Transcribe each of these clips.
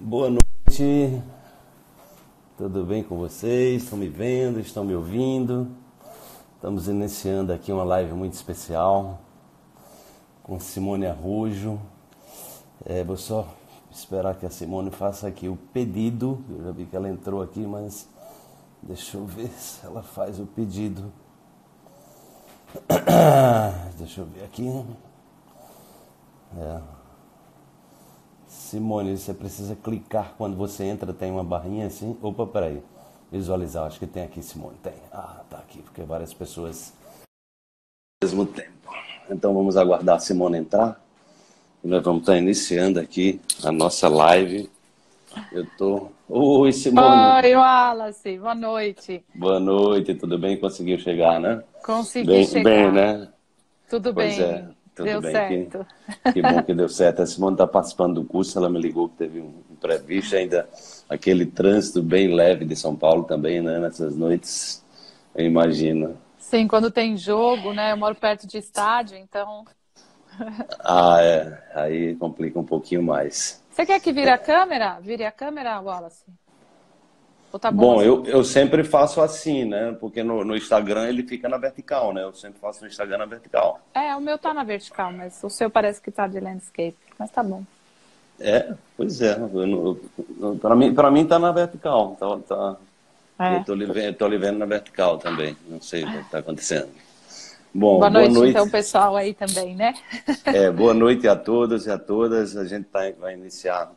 Boa noite, tudo bem com vocês? Estão me vendo? Estão me ouvindo? Estamos iniciando aqui uma live muito especial com Simone Arrujo. Vou só esperar que a Simone faça aqui o pedido. Eu já vi que ela entrou aqui, mas deixa eu ver se ela faz o pedido. Deixa eu ver aqui. Simone, você precisa clicar quando você entra, tem uma barrinha assim. Opa, peraí. Visualizar, acho que tem aqui, Simone. Tem. Ah, tá aqui, porque várias pessoas ao mesmo tempo. Então vamos aguardar a Simone entrar. E nós vamos estar iniciando aqui a nossa live. Oi, Simone. Oi, Wallace. Boa noite. Boa noite, tudo bem? Conseguiu chegar, né? Consegui Bem, chegar. né? Tudo Pois é, bem. tudo Deu bem. certo. Que bom que deu certo. A Simone está participando do curso, ela me ligou que teve um imprevisto, ainda aquele trânsito bem leve de São Paulo também, né? Nessas noites, eu imagino. Sim, quando tem jogo, né? Eu moro perto de estádio, então... Ah, é. Aí complica um pouquinho mais. Você quer que vire a câmera? Vire a câmera, Wallace? Ou tá bom Bom, assim? eu sempre faço assim, né? Porque no Instagram ele fica na vertical, né? Eu sempre faço no Instagram na vertical. O meu tá na vertical, mas o seu parece que tá de landscape. Mas tá bom. Pois é. Para mim tá na vertical. Eu É. tô lhe vendo na vertical também. Não sei o que está acontecendo. Bom, Boa boa noite, noite. então, pessoal aí também, né? Boa noite a todos e a todas. A gente vai iniciar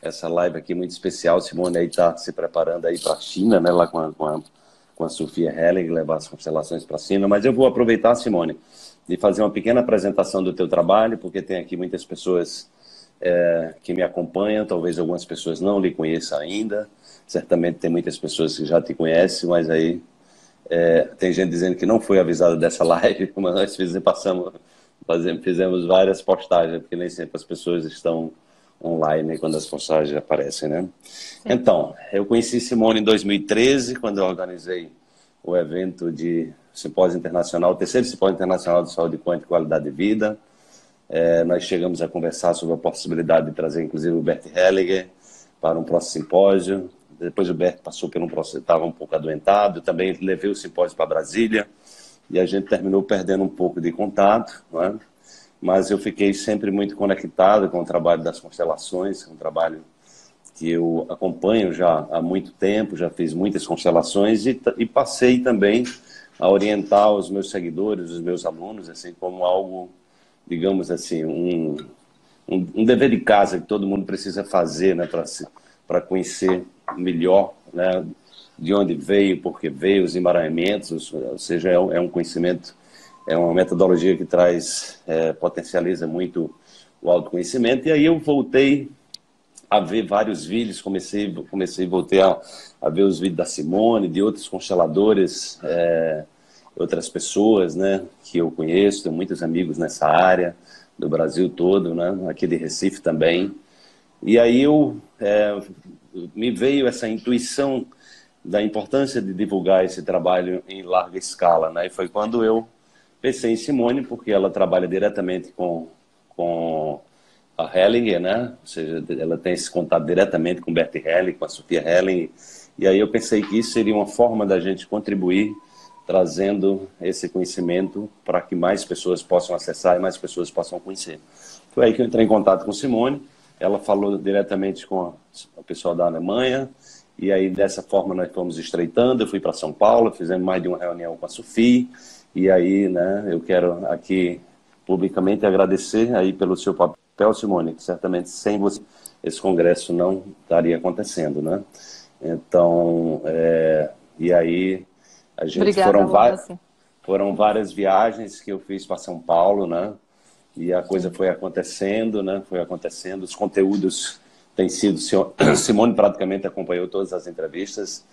essa live aqui muito especial. Simone aí está se preparando aí para a China, né? Lá com a Sofia Helling, levar as constelações para a China. Mas eu vou aproveitar, Simone, de fazer uma pequena apresentação do teu trabalho, porque tem aqui muitas pessoas que me acompanham. Talvez algumas pessoas não lhe conheçam ainda. Certamente tem muitas pessoas que já te conhecem, mas aí tem gente dizendo que não foi avisada dessa live, mas nós fizemos várias postagens, porque nem sempre as pessoas estão online quando as postagens aparecem, né? Sim. Então, eu conheci Simone em 2013, quando eu organizei o evento de Simpósio Internacional, o terceiro Simpósio Internacional de Saúde Quântica e Qualidade de Vida. Nós chegamos a conversar sobre a possibilidade de trazer, inclusive, o Bert Hellinger para um próximo simpósio. Depois o Bert passou por um processo, estava um pouco adoentado. Também levei o simpósio para Brasília e a gente terminou perdendo um pouco de contato, não é? Mas eu fiquei sempre muito conectado com o trabalho das constelações, um trabalho que eu acompanho já há muito tempo, já fiz muitas constelações e passei também a orientar os meus seguidores, os meus alunos, assim, como algo, digamos assim, um dever de casa que todo mundo precisa fazer, né, para conhecer melhor, né, de onde veio, por que veio, os emaranhamentos, ou seja, é um conhecimento, é uma metodologia que potencializa muito o autoconhecimento. E aí eu voltei a ver vários vídeos, voltei a ver os vídeos da Simone, de outros consteladores, outras pessoas, né, que eu conheço, tenho muitos amigos nessa área, do Brasil todo, né, aqui de Recife também. E aí me veio essa intuição da importância de divulgar esse trabalho em larga escala, né? E foi quando eu pensei em Simone, porque ela trabalha diretamente com a Hellinger, né? Ou seja, ela tem esse contato diretamente com Bert Hellinger, com a Sofia Hellinger. E aí eu pensei que isso seria uma forma da gente contribuir, trazendo esse conhecimento para que mais pessoas possam acessar e mais pessoas possam conhecer. Foi aí que eu entrei em contato com Simone. Ela falou diretamente com o pessoal da Alemanha, e aí dessa forma nós fomos estreitando. Eu fui para São Paulo, fizemos mais de uma reunião com a Sofia, e aí, né, eu quero aqui publicamente agradecer aí pelo seu papel, Simone, que certamente sem você esse congresso não estaria acontecendo, né? Então, e aí a gente Obrigada, Wallace. foram várias viagens que eu fiz para São Paulo, né? E a coisa foi acontecendo, né? Foi acontecendo. Os conteúdos têm sido... Simone praticamente acompanhou todas as entrevistas.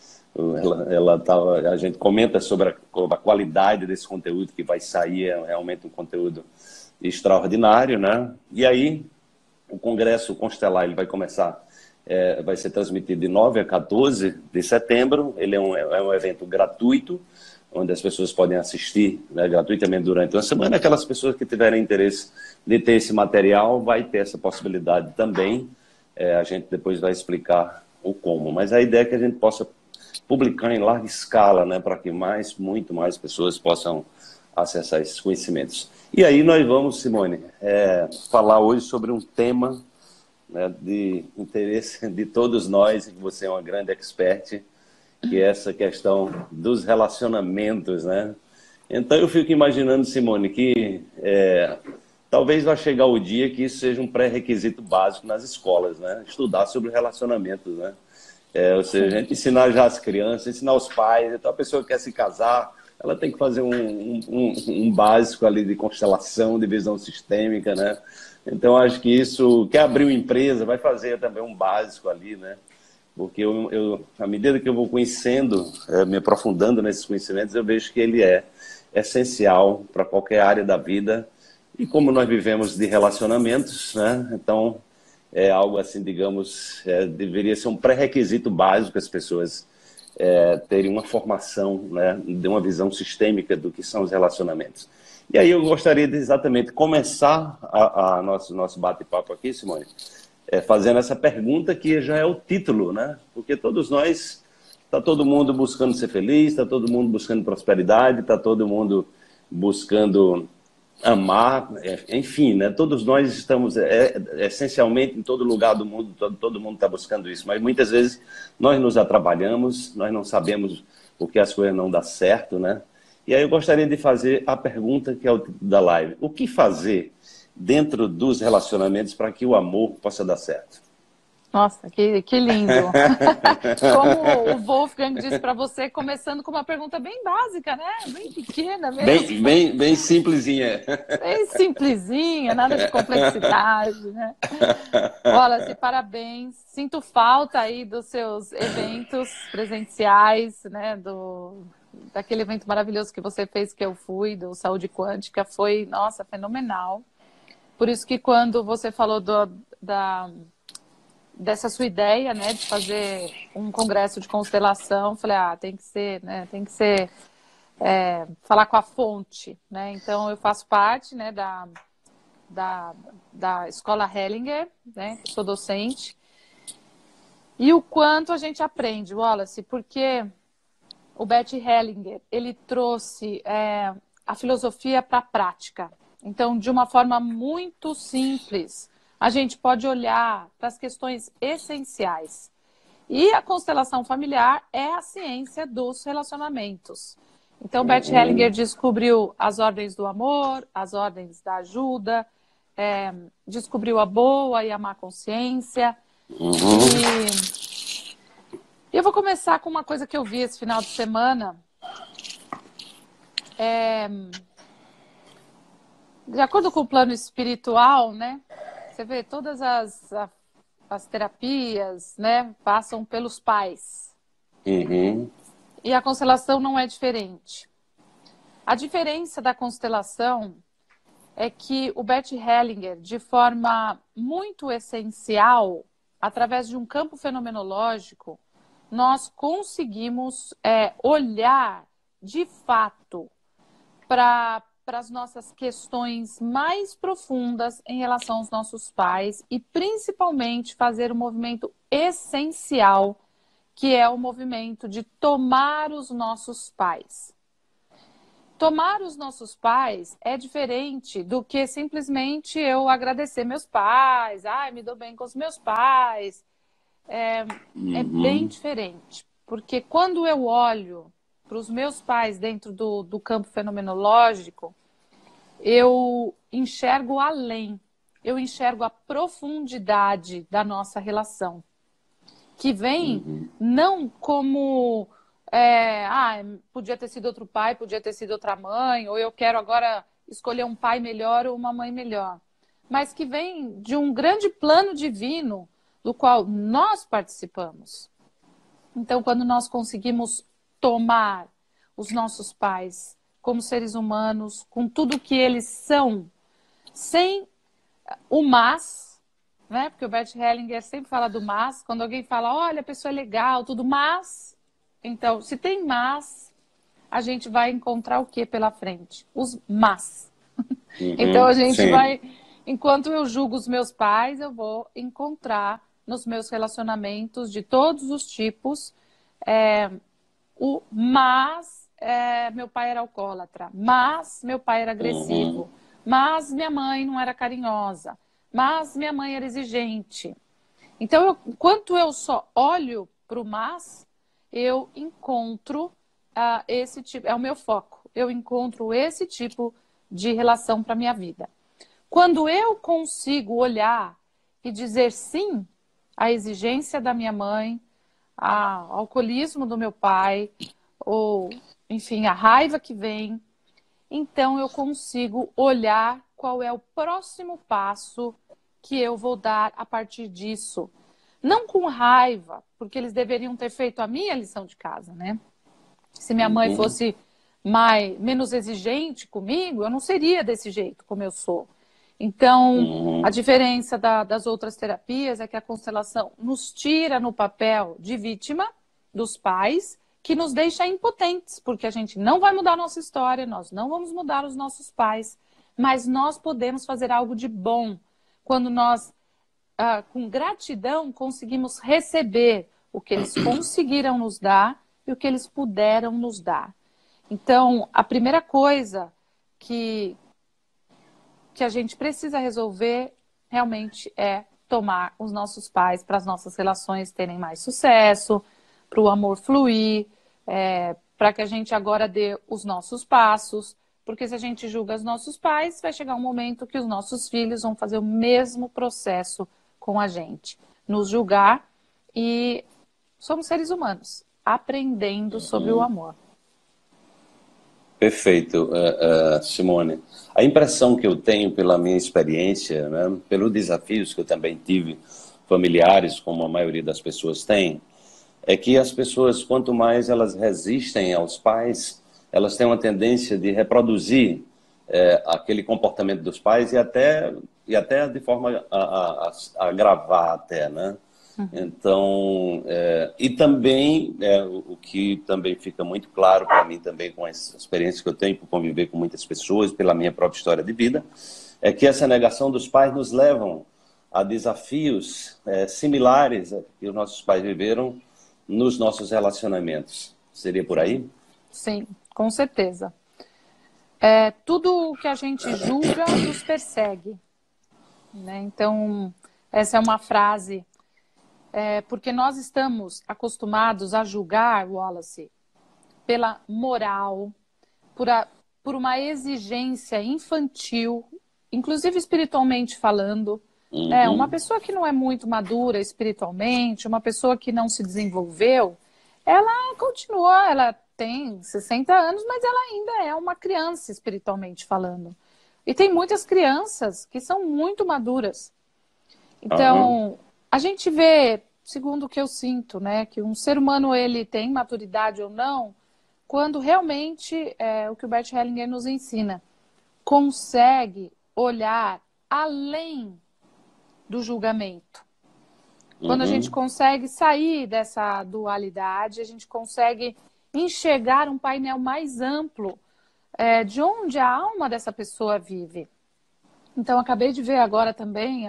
A gente comenta sobre a qualidade desse conteúdo que vai sair. É realmente um conteúdo extraordinário, né? E aí, o Congresso Constelar, ele vai começar... vai ser transmitido de 9 a 14 de setembro. Ele é um evento gratuito, onde as pessoas podem assistir, né, gratuitamente durante uma semana. Aquelas pessoas que tiverem interesse de ter esse material vai ter essa possibilidade também. A gente depois vai explicar o como. Mas a ideia é que a gente possa publicar em larga escala, né, para que muito mais pessoas possam acessar esses conhecimentos. E aí nós vamos, Simone, falar hoje sobre um tema, né, de interesse de todos nós, e que você é uma grande expert, que é essa questão dos relacionamentos, né? Então eu fico imaginando, Simone, que talvez vai chegar o dia que isso seja um pré-requisito básico nas escolas, né? Estudar sobre relacionamentos, né? Ou seja, a gente ensinar já as crianças, ensinar os pais. Então a pessoa que quer se casar, ela tem que fazer um básico ali de constelação, de visão sistêmica, né? Então acho que isso, quer abrir uma empresa, vai fazer também um básico ali, né? Porque à medida que eu vou conhecendo, me aprofundando nesses conhecimentos, eu vejo que ele é essencial para qualquer área da vida. E como nós vivemos de relacionamentos, né? Então é algo assim, digamos, deveria ser um pré-requisito básico as pessoas terem uma formação, né, de uma visão sistêmica do que são os relacionamentos. E aí eu gostaria de exatamente começar nosso bate-papo aqui, Simone, fazendo essa pergunta que já é o título, né? Porque todos nós, está todo mundo buscando ser feliz, está todo mundo buscando prosperidade, está todo mundo buscando amar, enfim, né? Todos nós estamos, essencialmente, em todo lugar do mundo, todo mundo está buscando isso, mas muitas vezes nós nos atrapalhamos, nós não sabemos porque as coisas não dão certo, né? E aí eu gostaria de fazer a pergunta que é o título da live. O que fazer dentro dos relacionamentos para que o amor possa dar certo? Nossa, que lindo. Como o Wolfgang disse para você, começando com uma pergunta bem básica, né? Bem pequena mesmo. Bem simplesinha. Bem simplesinha, nada de complexidade, né? Wallace, parabéns. Sinto falta aí dos seus eventos presenciais, né? Daquele evento maravilhoso que você fez, que eu fui, do Saúde Quântica. Foi, nossa, fenomenal. Por isso que quando você falou dessa sua ideia, né, de fazer um congresso de constelação, falei, tem que ser, né, falar com a fonte, né? Então eu faço parte, né, da escola Hellinger, né? Sou docente. E o quanto a gente aprende, Wallace, porque o Bert Hellinger, ele trouxe a filosofia para a prática. Então, de uma forma muito simples, a gente pode olhar para as questões essenciais. E a constelação familiar é a ciência dos relacionamentos. Então, Bert Hellinger descobriu as ordens do amor, as ordens da ajuda, descobriu a boa e a má consciência. E eu vou começar com uma coisa que eu vi esse final de semana. De acordo com o plano espiritual, né? Você vê, todas as terapias, né, passam pelos pais. E a constelação não é diferente. A diferença da constelação é que o Bert Hellinger, de forma muito essencial, através de um campo fenomenológico, nós conseguimos olhar de fato para as nossas questões mais profundas em relação aos nossos pais e principalmente fazer um movimento essencial, que é o movimento de tomar os nossos pais. Tomar os nossos pais é diferente do que simplesmente eu agradecer meus pais, me dou bem com os meus pais. É bem diferente, porque quando eu olho para os meus pais dentro do campo fenomenológico, eu enxergo além, eu enxergo a profundidade da nossa relação, que vem não como podia ter sido outro pai, podia ter sido outra mãe, ou eu quero agora escolher um pai melhor ou uma mãe melhor, mas que vem de um grande plano divino do qual nós participamos. Então, quando nós conseguimos tomar os nossos pais como seres humanos, com tudo que eles são, sem o mas, né? Porque o Bert Hellinger sempre fala do mas, quando alguém fala, olha, a pessoa é legal, tudo, mas... Então, se tem mas, a gente vai encontrar o que pela frente? Os mas. Então, a gente vai... Enquanto eu julgo os meus pais, eu vou encontrar nos meus relacionamentos de todos os tipos, meu pai era alcoólatra, mas meu pai era agressivo, mas minha mãe não era carinhosa, mas minha mãe era exigente. Então, enquanto eu só olho para o mas, eu encontro esse tipo, é o meu foco, eu encontro esse tipo de relação para a minha vida. Quando eu consigo olhar e dizer sim à exigência da minha mãe, ao alcoolismo do meu pai, ou, enfim, a raiva que vem, então eu consigo olhar qual é o próximo passo que eu vou dar a partir disso. Não com raiva, porque eles deveriam ter feito a minha lição de casa, né? Se minha mãe fosse menos exigente comigo, eu não seria desse jeito como eu sou. Então, a diferença das outras terapias é que a constelação nos tira no papel de vítima dos pais, que nos deixa impotentes, porque a gente não vai mudar a nossa história, nós não vamos mudar os nossos pais, mas nós podemos fazer algo de bom quando nós, com gratidão, conseguimos receber o que eles conseguiram nos dar e o que eles puderam nos dar. Então, a primeira coisa que a gente precisa resolver realmente é tomar os nossos pais para as nossas relações terem mais sucesso, para o amor fluir, para que a gente agora dê os nossos passos, porque se a gente julga os nossos pais, vai chegar um momento que os nossos filhos vão fazer o mesmo processo com a gente, nos julgar, e somos seres humanos, aprendendo sobre o amor. Perfeito, Simone. A impressão que eu tenho pela minha experiência, né, pelos desafios que eu também tive familiares, como a maioria das pessoas tem, é que as pessoas, quanto mais elas resistem aos pais, elas têm uma tendência de reproduzir aquele comportamento dos pais e até de forma a agravar até, né? Então, e também, o que também fica muito claro para mim também com essa experiência que eu tenho por conviver com muitas pessoas, pela minha própria história de vida, é que essa negação dos pais nos levam a desafios similares que os nossos pais viveram nos nossos relacionamentos. Seria por aí? Sim, com certeza. Tudo que a gente julga nos persegue, né? Então, essa é uma frase... porque nós estamos acostumados a julgar, Wallace, pela moral, por uma exigência infantil, inclusive espiritualmente falando. Uma pessoa que não é muito madura espiritualmente, uma pessoa que não se desenvolveu, ela continua, ela tem 60 anos, mas ela ainda é uma criança espiritualmente falando. E tem muitas crianças que são muito maduras. Então... A gente vê, segundo o que eu sinto, né, que um ser humano ele tem maturidade ou não, quando realmente, o que o Bert Hellinger nos ensina, consegue olhar além do julgamento. Quando a gente consegue sair dessa dualidade, a gente consegue enxergar um painel mais amplo de onde a alma dessa pessoa vive. Então, acabei de ver agora também,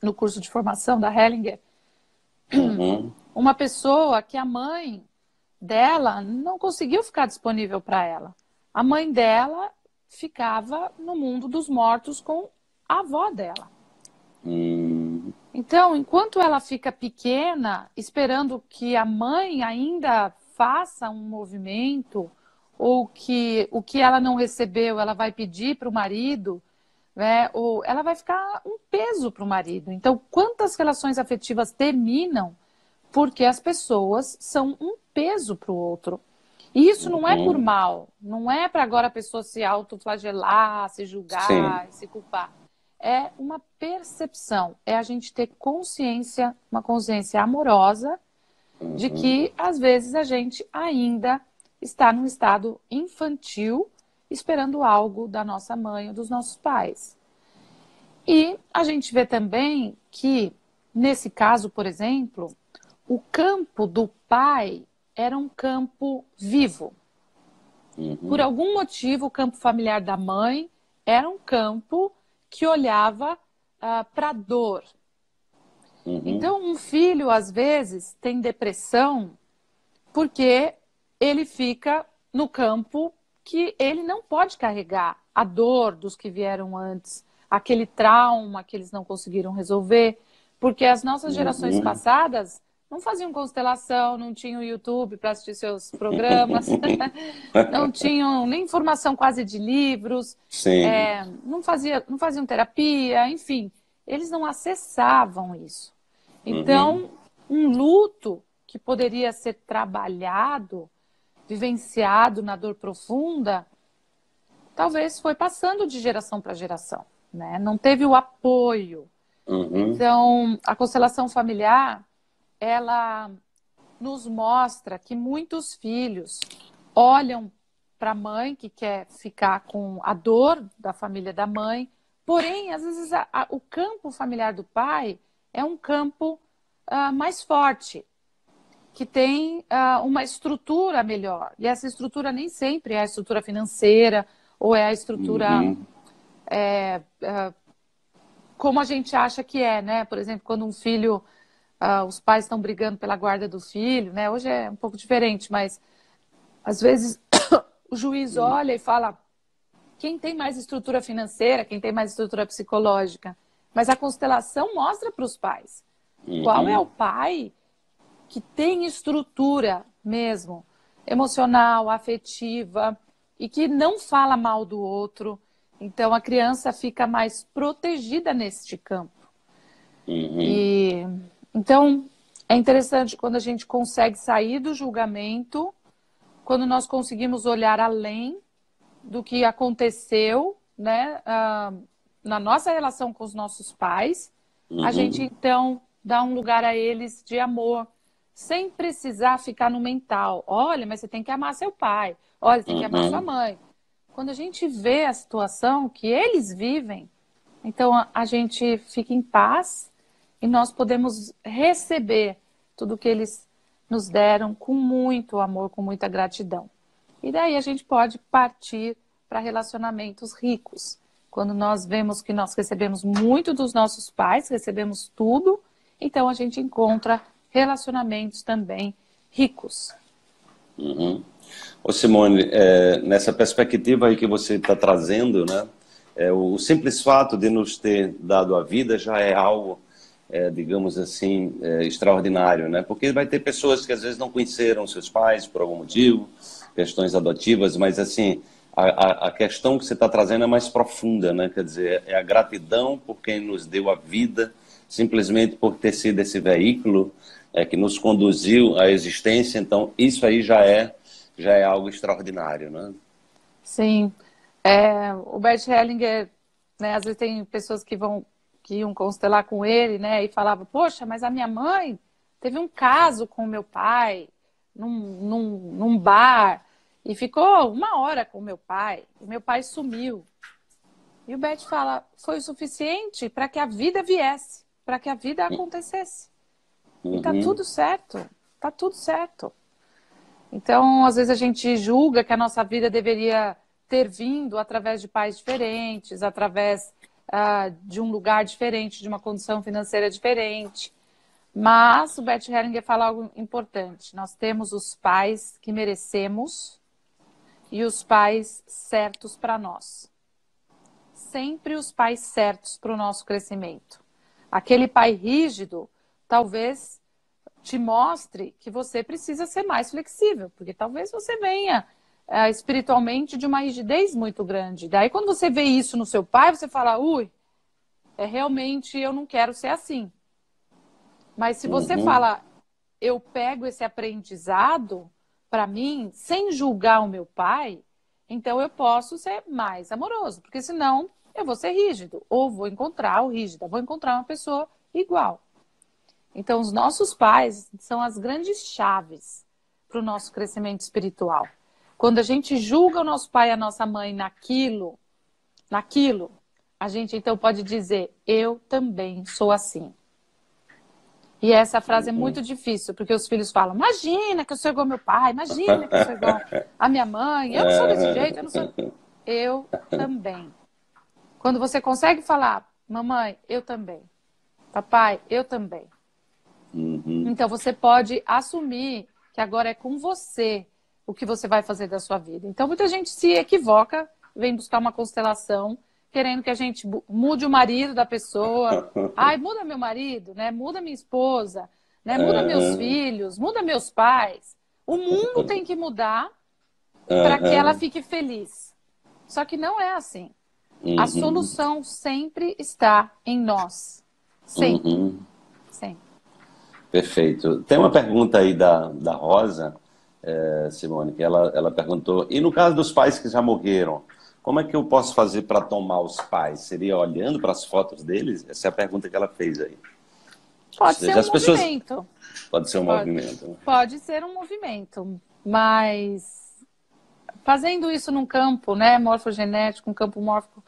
no curso de formação da Hellinger, uma pessoa que a mãe dela não conseguiu ficar disponível para ela. A mãe dela ficava no mundo dos mortos com a avó dela. Então, enquanto ela fica pequena, esperando que a mãe ainda faça um movimento, ou que o que ela não recebeu, ela vai pedir para o marido... ou ela vai ficar um peso para o marido. Então, quantas relações afetivas terminam porque as pessoas são um peso para o outro? E isso não é por mal, não é para agora a pessoa se autoflagelar, se julgar, se culpar. É uma percepção, é a gente ter consciência, uma consciência amorosa de que, às vezes, a gente ainda está num estado infantil, esperando algo da nossa mãe ou dos nossos pais. E a gente vê também que, nesse caso, por exemplo, o campo do pai era um campo vivo. Por algum motivo, o campo familiar da mãe era um campo que olhava para a dor. Então, um filho, às vezes, tem depressão porque ele fica no campo que ele não pode carregar a dor dos que vieram antes, aquele trauma que eles não conseguiram resolver, porque as nossas gerações passadas não faziam constelação, não tinham YouTube para assistir seus programas, não tinham nem informação quase de livros, Sim. não faziam terapia, enfim, eles não acessavam isso. Então, um luto que poderia ser trabalhado, vivenciado na dor profunda, talvez foi passando de geração para geração, né? Não teve o apoio. Então, a constelação familiar, ela nos mostra que muitos filhos olham para a mãe que quer ficar com a dor da família da mãe, porém, às vezes, o campo familiar do pai é um campo mais forte, que tem uma estrutura melhor. E essa estrutura nem sempre é a estrutura financeira ou é a estrutura como a gente acha que é, né? Por exemplo, quando um filho, os pais estão brigando pela guarda do filho, né? Hoje é um pouco diferente, mas às vezes o juiz olha e fala quem tem mais estrutura financeira, quem tem mais estrutura psicológica. Mas a constelação mostra para os pais qual é o pai que tem estrutura mesmo, emocional, afetiva, e que não fala mal do outro. Então, a criança fica mais protegida neste campo. Então, é interessante quando a gente consegue sair do julgamento, quando nós conseguimos olhar além do que aconteceu, né, na nossa relação com os nossos pais, a gente, então, dá um lugar a eles de amor, sem precisar ficar no mental. Olha, mas você tem que amar seu pai. Olha, você tem que amar sua mãe. Quando a gente vê a situação que eles vivem, então a gente fica em paz e nós podemos receber tudo que eles nos deram com muito amor, com muita gratidão. E daí a gente pode partir para relacionamentos ricos. Quando nós vemos que nós recebemos muito dos nossos pais, recebemos tudo, então a gente encontra relacionamentos também ricos. Ô Simone, nessa perspectiva aí que você está trazendo, né, o simples fato de nos ter dado a vida já é algo, digamos assim, extraordinário, né? Porque vai ter pessoas que às vezes não conheceram seus pais por algum motivo, questões adotivas, mas assim, a questão que você está trazendo é mais profunda, né? Quer dizer, é a gratidão por quem nos deu a vida, simplesmente por ter sido esse veículo que nos conduziu à existência. Então, isso aí já é algo extraordinário, né? Sim. O Bert Hellinger, né, às vezes tem pessoas que iam constelar com ele, né, e falavam, poxa, mas a minha mãe teve um caso com o meu pai num bar e ficou 1 hora com o meu pai sumiu. E o Bert fala, foi o suficiente para que a vida viesse, para que a vida acontecesse. E tá tudo certo, tá tudo certo. Então, às vezes a gente julga que a nossa vida deveria ter vindo através de pais diferentes, através de um lugar diferente, de uma condição financeira diferente. Mas o Bert Hellinger fala algo importante. Nós temos os pais que merecemos e os pais certos para nós. Sempre os pais certos para o nosso crescimento. Aquele pai rígido, talvez te mostre que você precisa ser mais flexível, porque talvez você venha espiritualmente de uma rigidez muito grande. Daí, quando você vê isso no seu pai, você fala, realmente eu não quero ser assim. Mas se você fala, eu pego esse aprendizado para mim, sem julgar o meu pai, então eu posso ser mais amoroso, porque senão eu vou ser rígido, ou vou encontrar o rígido, vou encontrar uma pessoa igual. Então, os nossos pais são as grandes chaves para o nosso crescimento espiritual. Quando a gente julga o nosso pai e a nossa mãe naquilo, a gente então pode dizer, eu também sou assim. E essa frase é muito difícil, porque os filhos falam, imagina que eu sou igual ao meu pai, imagina que eu sou igual à minha mãe, eu não sou desse jeito, eu não sou... Eu também. Quando você consegue falar, mamãe, eu também. Papai, eu também. Uhum. Então, você pode assumir que agora é com você o que você vai fazer da sua vida. Então, muita gente se equivoca, vem buscar uma constelação, querendo que a gente mude o marido da pessoa. Ai, muda meu marido, né? Muda minha esposa, né? Muda meus Aham. filhos, muda meus pais. O mundo tem que mudar para que ela Aham. fique feliz. Só que não é assim. A Uhum. solução sempre está em nós. Sempre, Uhum. sempre. Perfeito. Tem uma pergunta aí da Rosa, Simone, que ela perguntou, e no caso dos pais que já morreram, como é que eu posso fazer para tomar os pais? Seria olhando para as fotos deles? Essa é a pergunta que ela fez aí. Ou Pode ser seja, um as pessoas... movimento. Pode ser um Pode, movimento. pode ser um movimento, mas fazendo isso num campo, né, morfogenético, um campo mórfico,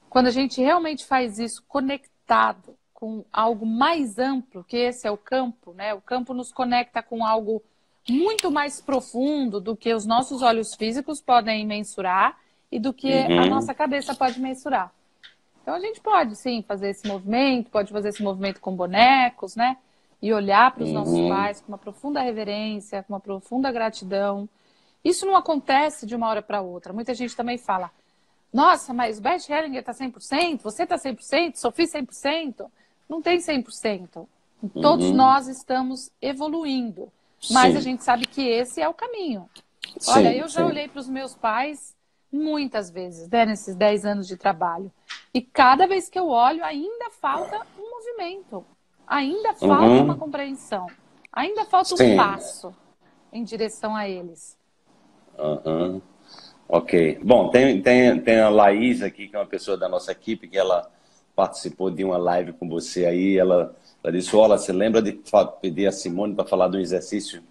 quando a gente realmente faz isso conectado com algo mais amplo, que esse é o campo, né? O campo nos conecta com algo muito mais profundo do que os nossos olhos físicos podem mensurar e do que a Uhum. nossa cabeça pode mensurar. Então a gente pode sim fazer esse movimento, pode fazer esse movimento com bonecos, né? E olhar para os nossos Uhum. pais com uma profunda reverência, com uma profunda gratidão. Isso não acontece de uma hora para outra. Muita gente também fala: nossa, mas o Bert Hellinger está 100%, você está 100%, Sophie 100%. Não tem 100%. Todos Uhum. nós estamos evoluindo. Mas a Sim, gente sabe que esse é o caminho. Olha, sim, eu já sim. olhei para os meus pais muitas vezes, né, nesses 10 anos de trabalho. E cada vez que eu olho, ainda falta um movimento. Ainda falta uma Uhum. compreensão. Ainda falta um Sim. passo em direção a eles. Uhum. Ok. Bom, tem a Laís aqui, que é uma pessoa da nossa equipe, que ela participou de uma live com você aí. Ela disse: Olha, você lembra de pedir a Simone para falar de um exercício,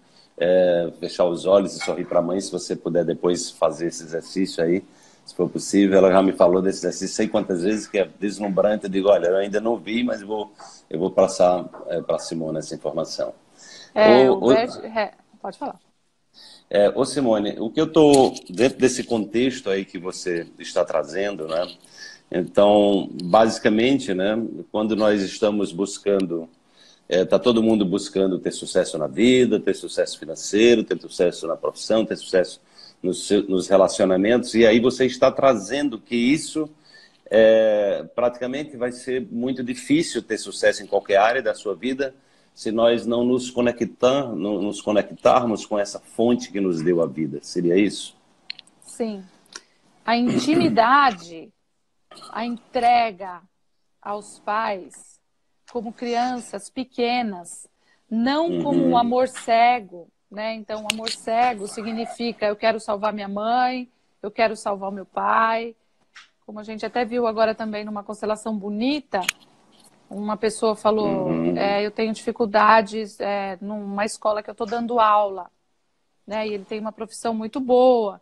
fechar os olhos e sorrir para a mãe, se você puder depois fazer esse exercício aí, se for possível. Ela já me falou desse exercício sei quantas vezes, que é deslumbrante. Eu digo: Olha, eu ainda não vi, mas eu vou passar para a Simone essa informação. É, Ô, o ô, Bert... Pode falar. Ô Simone, o que eu estou, dentro desse contexto aí que você está trazendo, né? Então, basicamente, né, quando nós estamos buscando, está todo mundo buscando ter sucesso na vida, ter sucesso financeiro, ter sucesso na profissão, ter sucesso nos relacionamentos, e aí você está trazendo que isso praticamente vai ser muito difícil ter sucesso em qualquer área da sua vida se nós não nos conectarmos com essa fonte que nos deu a vida. Seria isso? Sim. A intimidade, a entrega aos pais como crianças pequenas, não como um Uhum, amor cego, né? Então, amor cego significa eu quero salvar minha mãe, eu quero salvar o meu pai. Como a gente até viu agora também numa constelação bonita, uma pessoa falou, uhum, eu tenho dificuldades numa escola que eu estou dando aula, né? E ele tem uma profissão muito boa.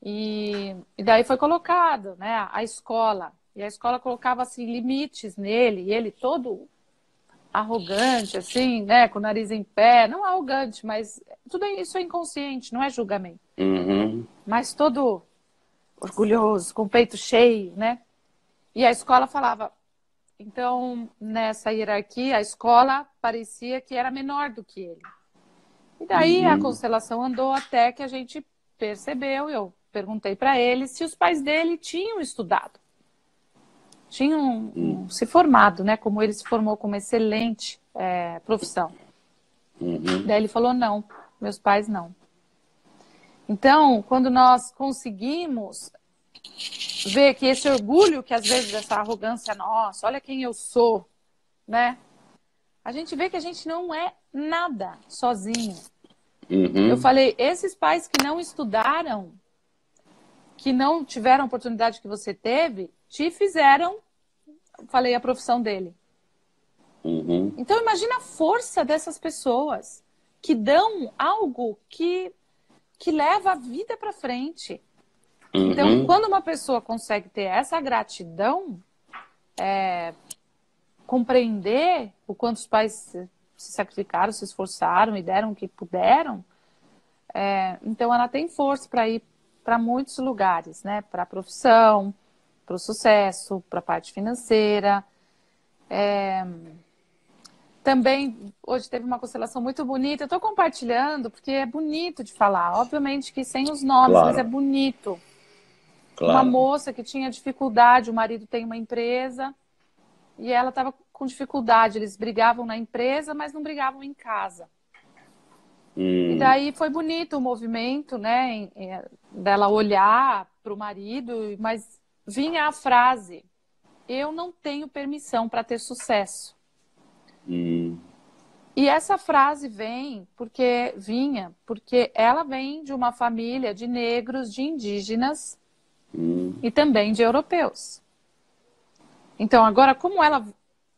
E daí foi colocado, né, a escola. E a escola colocava assim limites nele, e ele todo arrogante, assim, né, com o nariz em pé, não arrogante, mas tudo isso é inconsciente, não é julgamento. uhum, Mas todo orgulhoso, com o peito cheio, né? E a escola falava, então, nessa hierarquia, a escola parecia que era menor do que ele. E daí a uhum, constelação andou até que a gente percebeu, eu perguntei para ele se os pais dele tinham estudado, tinham se formado, né? Como ele se formou com uma excelente profissão. uhum, Daí ele falou, não, meus pais não. Então, quando nós conseguimos ver que esse orgulho, que às vezes essa arrogância, nossa, olha quem eu sou, né? A gente vê que a gente não é nada sozinho. Eu uhum, falei, esses pais que não estudaram, que não tiveram a oportunidade que você teve, te fizeram, falei a profissão dele. uhum, Então imagina a força dessas pessoas que dão algo que leva a vida para frente. Então, uhum, quando uma pessoa consegue ter essa gratidão, compreender o quanto os pais se sacrificaram, se esforçaram e deram o que puderam, então ela tem força para ir para muitos lugares, né? Para a profissão, para o sucesso, para a parte financeira. Também, hoje teve uma constelação muito bonita. Eu estou compartilhando porque é bonito de falar. Obviamente que sem os nomes, mas é Claro, bonito. Uma claro. moça que tinha dificuldade, o marido tem uma empresa e ela estava com dificuldade. Eles brigavam na empresa, mas não brigavam em casa. E daí foi bonito o movimento, né, dela olhar para o marido, mas vinha a frase: eu não tenho permissão para ter sucesso. E essa frase porque ela vem de uma família de negros, de indígenas e também de europeus. Então, agora, como ela,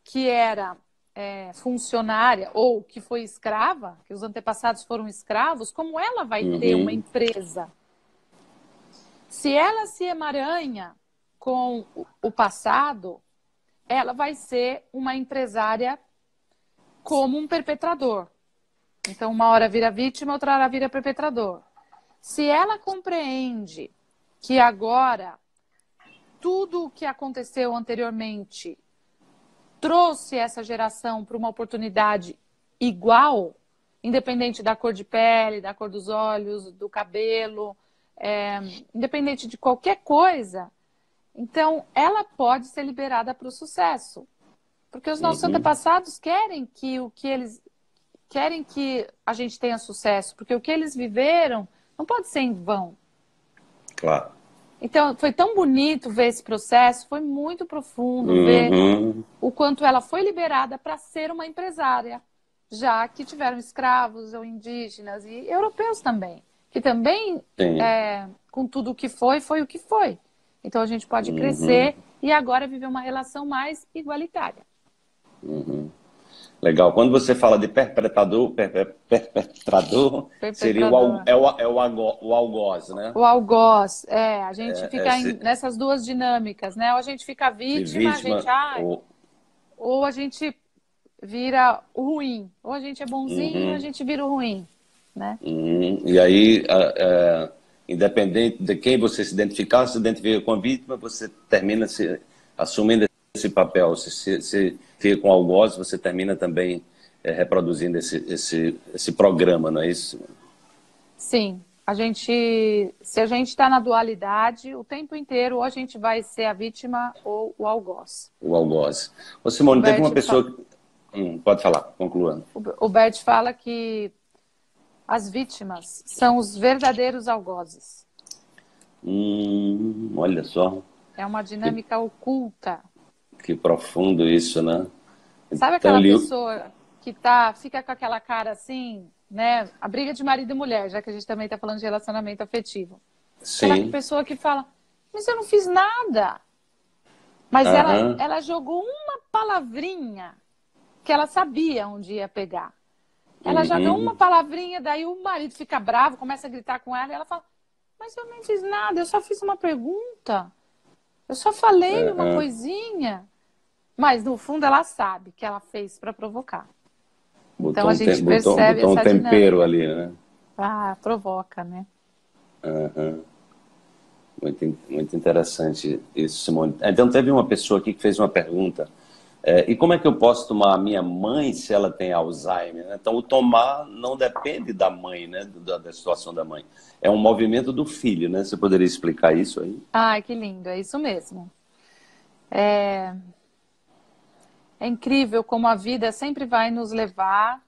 que era funcionária ou que foi escrava, que os antepassados foram escravos, como ela vai ter uma empresa? Se ela se emaranha com o passado, ela vai ser uma empresária como um perpetrador. Então, uma hora vira vítima, outra hora vira perpetrador. Se ela compreende que agora tudo o que aconteceu anteriormente trouxe essa geração para uma oportunidade igual, independente da cor de pele, da cor dos olhos, do cabelo, independente de qualquer coisa, então ela pode ser liberada para o sucesso. Porque os nossos antepassados querem que a gente tenha sucesso, porque o que eles viveram não pode ser em vão. Claro. Então, foi tão bonito ver esse processo, foi muito profundo ver o quanto ela foi liberada para ser uma empresária, já que tiveram escravos ou indígenas e europeus também, que também, com tudo o que foi o que foi. Então, a gente pode crescer e agora viver uma relação mais igualitária. Legal. Quando você fala de perpetrador, seria o algoz, né? O algoz, a gente fica nessas duas dinâmicas, né? Ou a gente fica vítima, a gente, ou a gente vira o ruim. Ou a gente é bonzinho, ou a gente vira o ruim, né? E aí, independente de quem você se identificar com a vítima, você termina assumindo esse papel. Se fica com algoz, você termina também reproduzindo esse programa, não é isso? Sim. Se a gente está na dualidade, o tempo inteiro, ou a gente vai ser a vítima ou o algoz. O algoz. Ô, Simone, teve uma pessoa... pode falar, concluando. O Bert fala que as vítimas são os verdadeiros algozes. Olha só. É uma dinâmica oculta. Que profundo isso, né? Sabe aquela pessoa que fica com aquela cara assim, né? A briga de marido e mulher, já que a gente também está falando de relacionamento afetivo. Sim. Aquela pessoa que fala, mas eu não fiz nada. Mas ela jogou uma palavrinha que ela sabia onde ia pegar. Ela joga uma palavrinha, daí o marido fica bravo, começa a gritar com ela, e ela fala, mas eu nem fiz nada, eu só fiz uma pergunta. Eu só falei uma coisinha. Mas, no fundo, ela sabe que ela fez para provocar. Então, a gente percebe essa tempero ali, né? Provoca, né? Muito interessante isso, Simone. Então, teve uma pessoa aqui que fez uma pergunta. E como é que eu posso tomar a minha mãe se ela tem Alzheimer? Então, o tomar não depende da mãe, né? Da situação da mãe. É um movimento do filho, né? Você poderia explicar isso aí? Ai, que lindo. É isso mesmo. É incrível como a vida sempre vai nos levar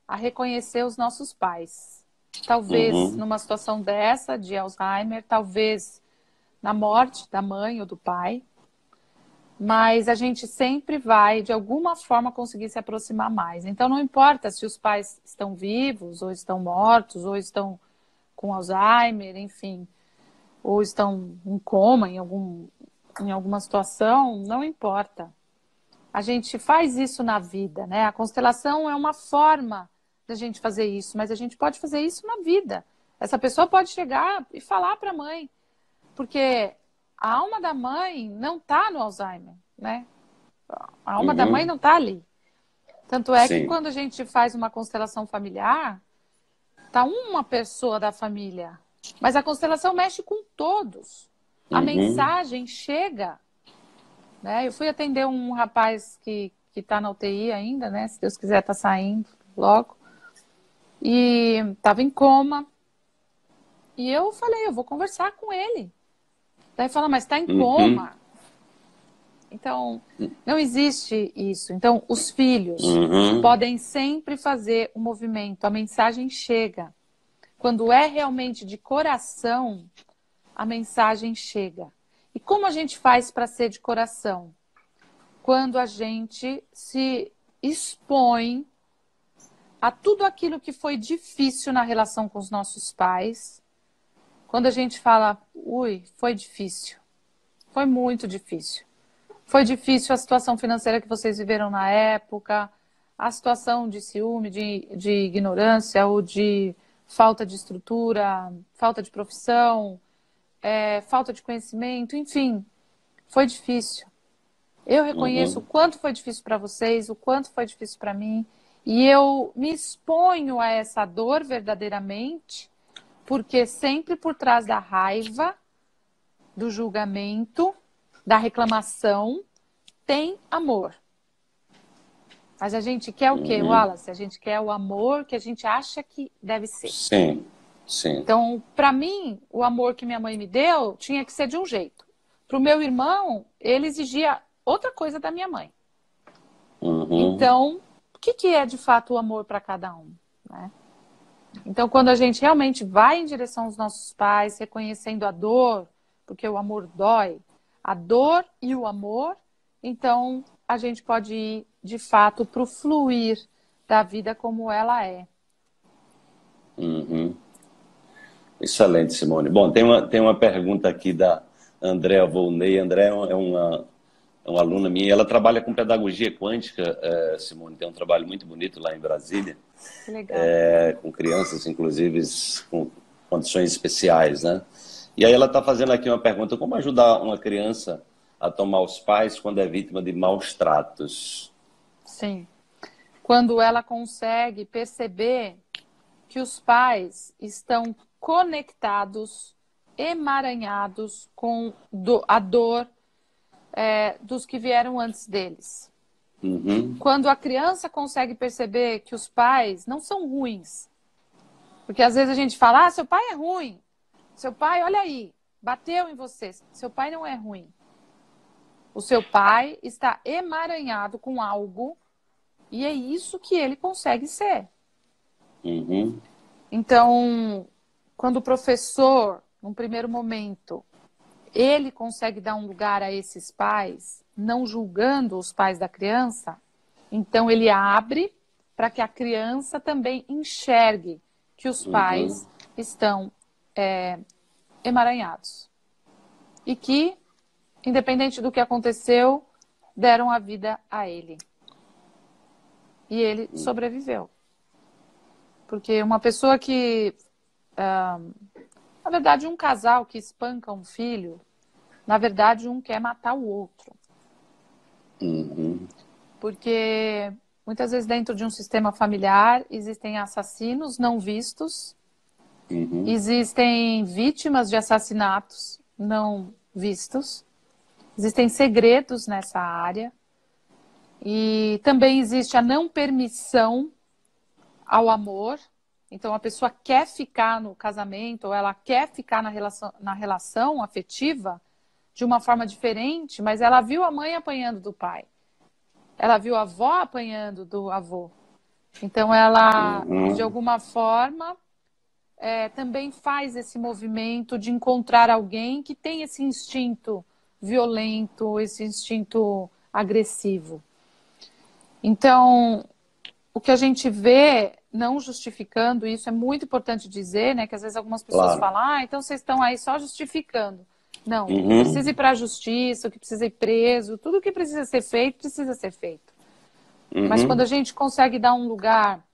a reconhecer os nossos pais. Talvez numa situação dessa, de Alzheimer, talvez na morte da mãe ou do pai, mas a gente sempre vai, de alguma forma, conseguir se aproximar mais. Então, não importa se os pais estão vivos, ou estão mortos, ou estão com Alzheimer, enfim, ou estão em coma em alguma situação, não importa. A gente faz isso na vida, né? A constelação é uma forma da gente fazer isso, mas a gente pode fazer isso na vida. Essa pessoa pode chegar e falar para a mãe, porque a alma da mãe não está no Alzheimer, né? A alma da mãe não está ali. Tanto é que quando a gente faz uma constelação familiar, está uma pessoa da família, mas a constelação mexe com todos. A mensagem chega. Né? Eu fui atender um rapaz que que está na UTI ainda, né? Se Deus quiser, está saindo logo. E estava em coma. E eu falei, eu vou conversar com ele. Daí fala, mas está em coma. Então, não existe isso. Então, os filhos podem sempre fazer o movimento. A mensagem chega. Quando é realmente de coração, a mensagem chega. E como a gente faz para ser de coração? Quando a gente se expõe a tudo aquilo que foi difícil na relação com os nossos pais. Quando a gente fala, ui, foi difícil. Foi muito difícil. Foi difícil a situação financeira que vocês viveram na época, a situação de ciúme, de ignorância ou de falta de estrutura, falta de profissão, falta de conhecimento, enfim, foi difícil. Eu reconheço o quanto foi difícil para vocês, o quanto foi difícil para mim, e eu me exponho a essa dor verdadeiramente, porque sempre por trás da raiva, do julgamento, da reclamação, tem amor. Mas a gente quer o quê, Wallace? A gente quer o amor que a gente acha que deve ser. Sim, sim. Então, para mim, o amor que minha mãe me deu tinha que ser de um jeito. Para o meu irmão, ele exigia outra coisa da minha mãe. Então, o que é de fato o amor para cada um, né? Então, quando a gente realmente vai em direção aos nossos pais, reconhecendo a dor, porque o amor dói, a dor e o amor, então a gente pode ir, de fato, para o fluir da vida como ela é. Excelente, Simone. Bom, tem uma pergunta aqui da Andréa Volney. Andréa é uma aluna minha, ela trabalha com pedagogia quântica, Simone, tem um trabalho muito bonito lá em Brasília. Que legal. Com crianças, inclusive, com condições especiais, né? E aí ela está fazendo aqui uma pergunta, como ajudar uma criança a tomar os pais quando é vítima de maus tratos? Sim. Quando ela consegue perceber que os pais estão conectados, emaranhados com a dor dos que vieram antes deles. Quando a criança consegue perceber que os pais não são ruins. Porque às vezes a gente fala, seu pai é ruim. Seu pai, olha aí, bateu em você. Seu pai não é ruim. O seu pai está emaranhado com algo e é isso que ele consegue ser. Então, quando o professor, num primeiro momento, ele consegue dar um lugar a esses pais, não julgando os pais da criança, então ele abre para que a criança também enxergue que os pais estão emaranhados. E que, independente do que aconteceu, deram a vida a ele. E ele sobreviveu. Porque uma pessoa que... na verdade, um casal que espanca um filho, na verdade, um quer matar o outro. Porque muitas vezes dentro de um sistema familiar existem assassinos não vistos, existem vítimas de assassinatos não vistos, existem segredos nessa área e também existe a não permissão ao amor. Então a pessoa quer ficar no casamento ou ela quer ficar na relação afetiva de uma forma diferente, mas ela viu a mãe apanhando do pai. Ela viu a avó apanhando do avô. Então ela, de alguma forma, também faz esse movimento de encontrar alguém que tem esse instinto violento, esse instinto agressivo. Então, o que a gente vê, não justificando isso, é muito importante dizer, né? Que às vezes algumas pessoas falam, então vocês estão aí só justificando. Não, precisa ir para a justiça, o que precisa ir preso, tudo o que precisa ser feito, precisa ser feito. Mas quando a gente consegue dar um lugar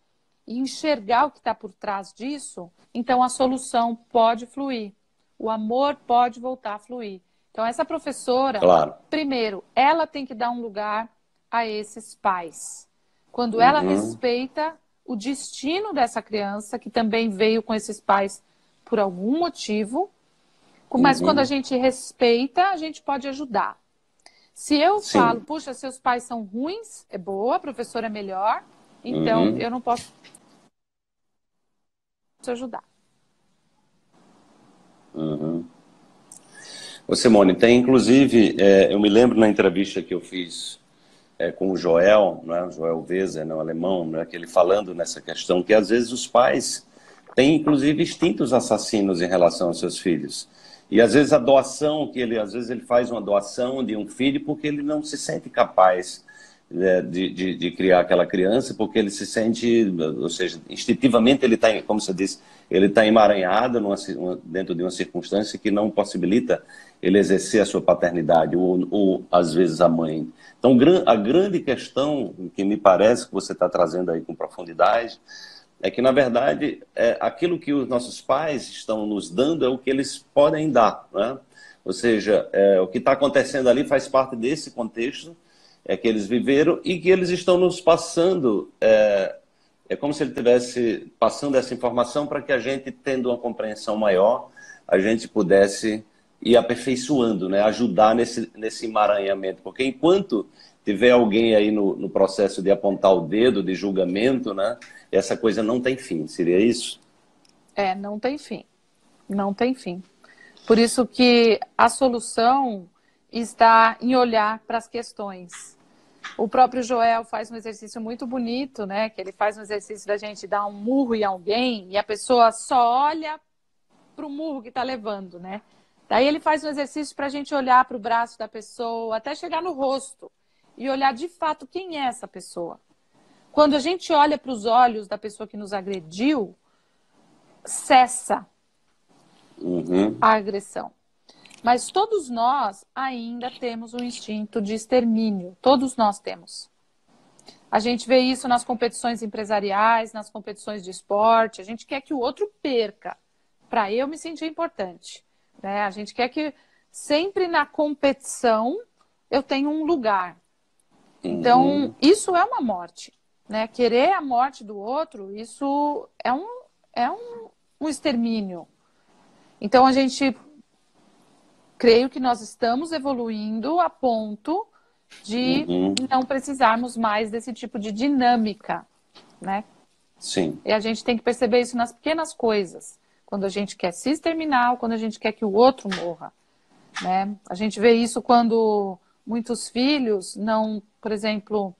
e enxergar o que está por trás disso, então a solução pode fluir. O amor pode voltar a fluir. Então essa professora, primeiro, ela tem que dar um lugar a esses pais. Quando ela respeita o destino dessa criança, que também veio com esses pais por algum motivo, mas quando a gente respeita, a gente pode ajudar. Se eu Sim. falo, puxa, seus pais são ruins, é boa, a professora é melhor, então eu não posso te ajudar. Ô Simone, tem inclusive, eu me lembro na entrevista que eu fiz com o Joel, né, o Joel Weser, né, o alemão, né, que ele falando nessa questão, que às vezes os pais têm inclusive instintos assassinos em relação aos seus filhos. E às vezes a doação, às vezes ele faz uma doação de um filho porque ele não se sente capaz de criar aquela criança, porque ele se sente, ou seja, instintivamente ele está, como você disse, ele está emaranhado dentro de uma circunstância que não possibilita ele exercer a sua paternidade, ou às vezes a mãe. Então, a grande questão que me parece que você está trazendo aí com profundidade é que, na verdade, aquilo que os nossos pais estão nos dando é o que eles podem dar, né? Ou seja, o que está acontecendo ali faz parte desse contexto que eles viveram e que eles estão nos passando. É como se ele estivesse passando essa informação para que a gente, tendo uma compreensão maior, a gente pudesse ir aperfeiçoando, né? Ajudar nesse emaranhamento. Porque enquanto tiver alguém aí no processo de apontar o dedo, de julgamento, né? Essa coisa não tem fim. Seria isso? Não tem fim. Não tem fim. Por isso que a solução está em olhar para as questões. O próprio Joel faz um exercício muito bonito, né? Que ele faz um exercício da gente dar um murro em alguém e a pessoa só olha para o murro que está levando, né? Daí ele faz um exercício para a gente olhar para o braço da pessoa, até chegar no rosto e olhar de fato quem é essa pessoa. Quando a gente olha para os olhos da pessoa que nos agrediu, cessa a agressão. Mas todos nós ainda temos um instinto de extermínio. Todos nós temos. A gente vê isso nas competições empresariais, nas competições de esporte. A gente quer que o outro perca, para eu me sentir importante, né? A gente quer que sempre na competição eu tenha um lugar. Então, isso é uma morte, né? Querer a morte do outro, isso é um extermínio. Então, creio que nós estamos evoluindo a ponto de não precisarmos mais desse tipo de dinâmica, né? Sim. E a gente tem que perceber isso nas pequenas coisas. Quando a gente quer se exterminar, ou quando a gente quer que o outro morra, né? A gente vê isso quando muitos filhos não, por exemplo,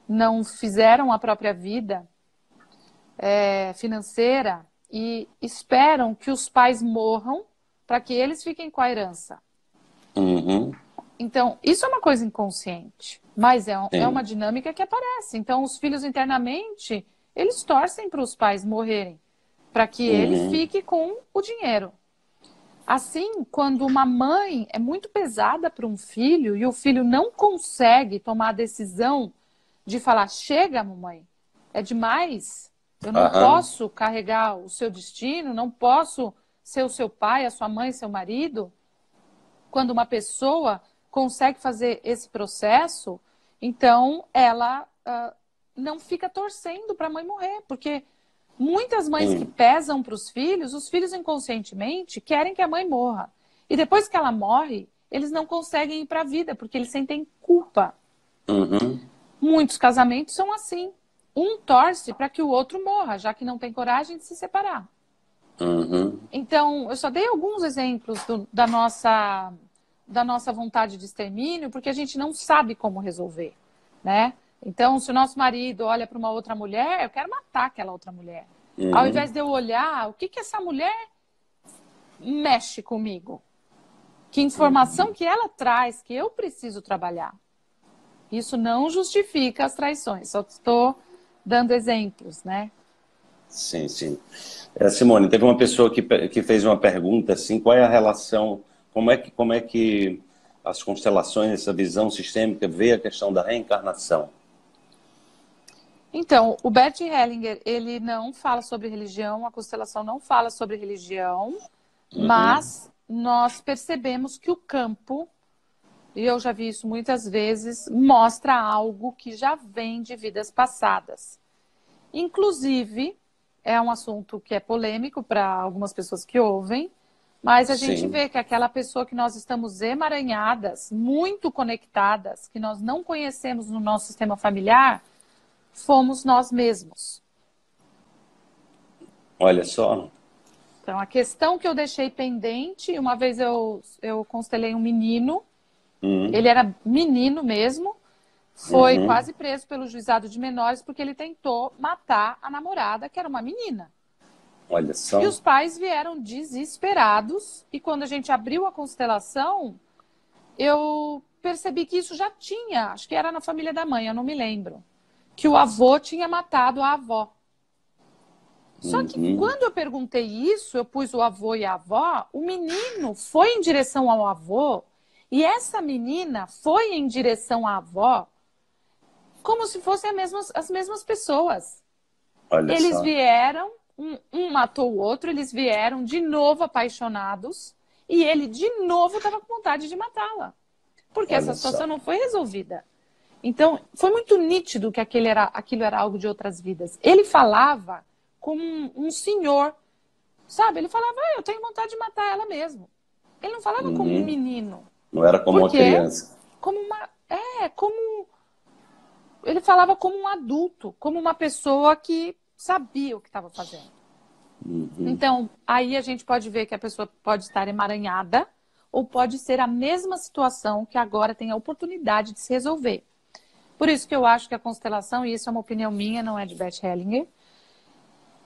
não fizeram a própria vida financeira e esperam que os pais morram para que eles fiquem com a herança. Então, isso é uma coisa inconsciente, mas é uma dinâmica que aparece. Então, os filhos internamente, eles torcem para os pais morrerem, para que ele fique com o dinheiro. Assim, quando uma mãe é muito pesada para um filho e o filho não consegue tomar a decisão de falar, chega, mamãe, é demais, eu não posso carregar o seu destino, não posso ser o seu pai, a sua mãe, seu marido. Quando uma pessoa consegue fazer esse processo, então ela não fica torcendo para a mãe morrer, porque muitas mães que pesam para os filhos inconscientemente querem que a mãe morra. E depois que ela morre, eles não conseguem ir para a vida, porque eles sentem culpa. Muitos casamentos são assim. Um torce para que o outro morra, já que não tem coragem de se separar. Então, eu só dei alguns exemplos da nossa vontade de extermínio, porque a gente não sabe como resolver, né? Então, se o nosso marido olha para uma outra mulher, eu quero matar aquela outra mulher. Ao invés de eu olhar, o que essa mulher mexe comigo? Que informação que ela traz, que eu preciso trabalhar? Isso não justifica as traições, só estou dando exemplos, né? Sim, sim. Simone, teve uma pessoa que fez uma pergunta assim, qual é a relação, como é que as constelações, essa visão sistêmica vê a questão da reencarnação? Então, o Bert Hellinger, ele não fala sobre religião, a constelação não fala sobre religião, mas nós percebemos que o campo, e eu já vi isso muitas vezes, mostra algo que já vem de vidas passadas. Inclusive, é um assunto que é polêmico para algumas pessoas que ouvem, Mas a gente sim. vê que aquela pessoa que nós estamos emaranhadas, muito conectadas, que nós não conhecemos no nosso sistema familiar, fomos nós mesmos. Olha só. Então, a questão que eu deixei pendente, uma vez eu constelei um menino, ele era menino mesmo, foi quase preso pelo juizado de menores porque ele tentou matar a namorada, que era uma menina. Olha só. E os pais vieram desesperados, e quando a gente abriu a constelação, eu percebi que isso já tinha, acho que era na família da mãe, eu não me lembro, que o avô tinha matado a avó. Só que quando eu perguntei isso, eu pus o avô e a avó, o menino foi em direção ao avô, e essa menina foi em direção à avó, como se fossem as mesmas pessoas. Olha Eles só. vieram, um matou o outro, eles vieram de novo apaixonados, e ele de novo estava com vontade de matá-la. Porque Olha essa situação só. não foi resolvida. Então, foi muito nítido que aquilo era algo de outras vidas. Ele falava como um senhor, sabe? Ele falava, eu tenho vontade de matar ela mesmo. Ele não falava como um menino. Não era como uma Porque criança. ele falava como um adulto, como uma pessoa que sabia o que estava fazendo. Então, aí a gente pode ver que a pessoa pode estar emaranhada ou pode ser a mesma situação que agora tem a oportunidade de se resolver. Por isso que eu acho que a constelação, e isso é uma opinião minha, não é de Beth Hellinger,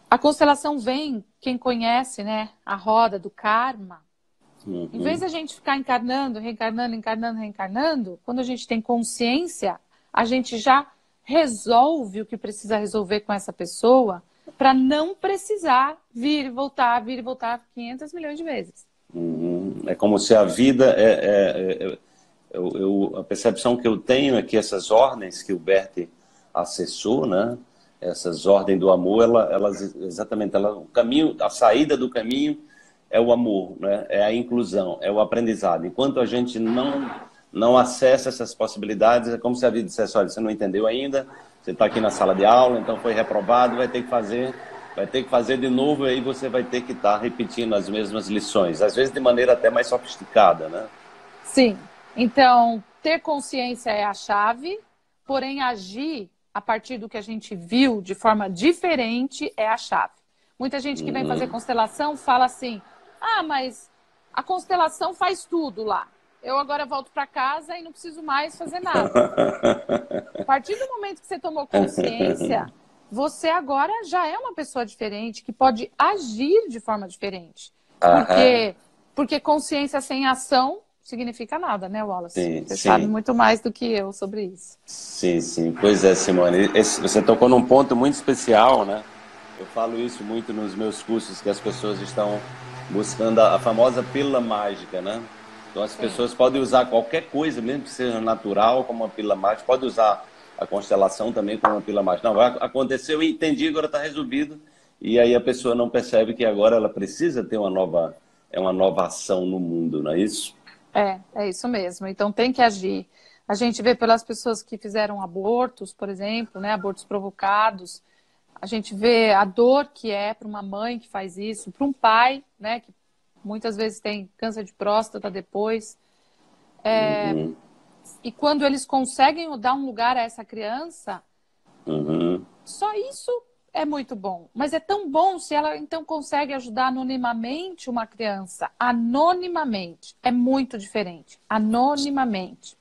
a constelação vem, quem conhece, né, a roda do karma, em vez de a gente ficar encarnando, reencarnando, encarnando, reencarnando, quando a gente tem consciência, a gente já resolve o que precisa resolver com essa pessoa para não precisar vir e voltar 500 milhões de vezes. É como se a vida a percepção que eu tenho é que essas ordens que o Bert acessou, né? Essas ordens do amor, o caminho, a saída do caminho é o amor, né? É a inclusão, é o aprendizado. Enquanto a gente não acessa essas possibilidades, é como se a vida dissesse, olha, você não entendeu ainda, você está aqui na sala de aula, então foi reprovado, vai ter que fazer de novo, e aí você vai ter que estar repetindo as mesmas lições, às vezes de maneira até mais sofisticada, né? Sim. Então, ter consciência é a chave, porém agir a partir do que a gente viu de forma diferente é a chave. Muita gente que vem fazer constelação fala assim, mas a constelação faz tudo lá. Eu agora volto para casa e não preciso mais fazer nada. A partir do momento que você tomou consciência, você agora já é uma pessoa diferente, que pode agir de forma diferente. Porque consciência sem ação significa nada, né, Wallace? Sim, Você sim. sabe muito mais do que eu sobre isso. Sim, sim. Pois é, Simone. Você tocou num ponto muito especial, né? Eu falo isso muito nos meus cursos, que as pessoas estão buscando a famosa pílula mágica, né? Então as pessoas podem usar qualquer coisa, mesmo que seja natural, como uma pílula mágica, pode usar a constelação também como uma pílula mágica. Não, vai acontecer, eu entendi, agora está resolvido. E aí a pessoa não percebe que agora ela precisa ter uma nova ação no mundo, não é isso? É isso mesmo. Então tem que agir. A gente vê pelas pessoas que fizeram abortos, por exemplo, né, abortos provocados. A gente vê a dor que é para uma mãe que faz isso, para um pai, né, que muitas vezes tem câncer de próstata depois. E quando eles conseguem dar um lugar a essa criança, só isso é muito bom. Mas é tão bom se ela então consegue ajudar anonimamente uma criança. Anonimamente. É muito diferente. Anonimamente.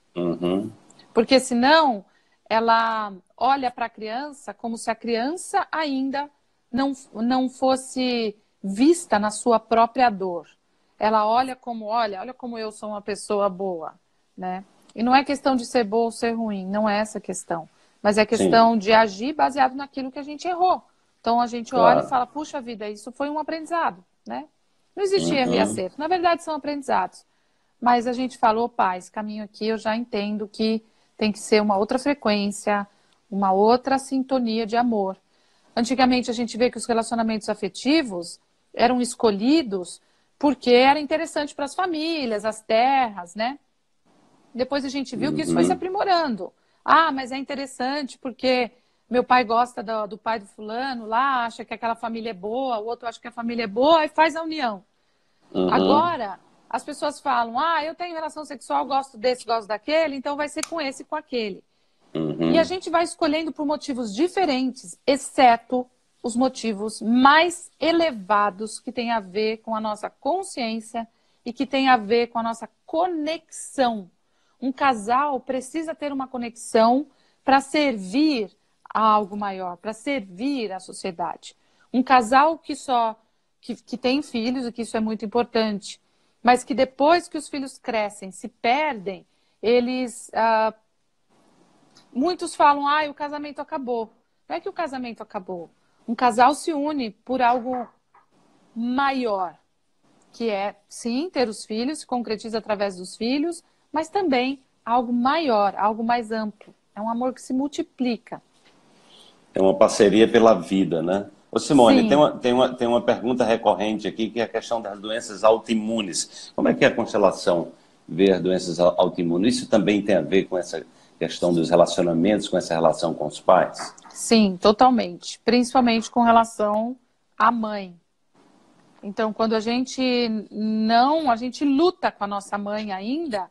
Porque senão ela olha para a criança como se a criança ainda não fosse vista na sua própria dor. Ela olha como eu sou uma pessoa boa, né? E não é questão de ser boa ou ser ruim, não é essa questão. Mas é questão de agir baseado naquilo que a gente errou. Então a gente olha e fala, puxa vida, isso foi um aprendizado, né? Não existe erro e acerto. Na verdade, são aprendizados. Mas a gente falou, opa, esse caminho aqui eu já entendo que tem que ser uma outra frequência, uma outra sintonia de amor. Antigamente a gente vê que os relacionamentos afetivos eram escolhidos porque era interessante para as famílias, as terras, né? Depois a gente viu que isso foi se aprimorando. Mas é interessante porque meu pai gosta do pai do fulano lá, acha que aquela família é boa, o outro acha que a família é boa e faz a união. Agora, as pessoas falam, eu tenho relação sexual, gosto desse, gosto daquele, então vai ser com esse, com aquele. E a gente vai escolhendo por motivos diferentes, exceto os motivos mais elevados que têm a ver com a nossa consciência e que têm a ver com a nossa conexão. Um casal precisa ter uma conexão para servir a algo maior, para servir à sociedade. Um casal que tem filhos, e que isso é muito importante, mas que depois que os filhos crescem, se perdem, eles... muitos falam, o casamento acabou. Não é que o casamento acabou. Um casal se une por algo maior, que é, sim, ter os filhos, se concretiza através dos filhos, mas também algo maior, algo mais amplo. É um amor que se multiplica. É uma parceria pela vida, né? Ô Simone, tem uma pergunta recorrente aqui, que é a questão das doenças autoimunes. Como é que é a constelação vê as doenças autoimunes? Isso também tem a ver com essa questão dos relacionamentos, com essa relação com os pais? Sim, totalmente. Principalmente com relação à mãe. Então, quando a gente luta com a nossa mãe ainda,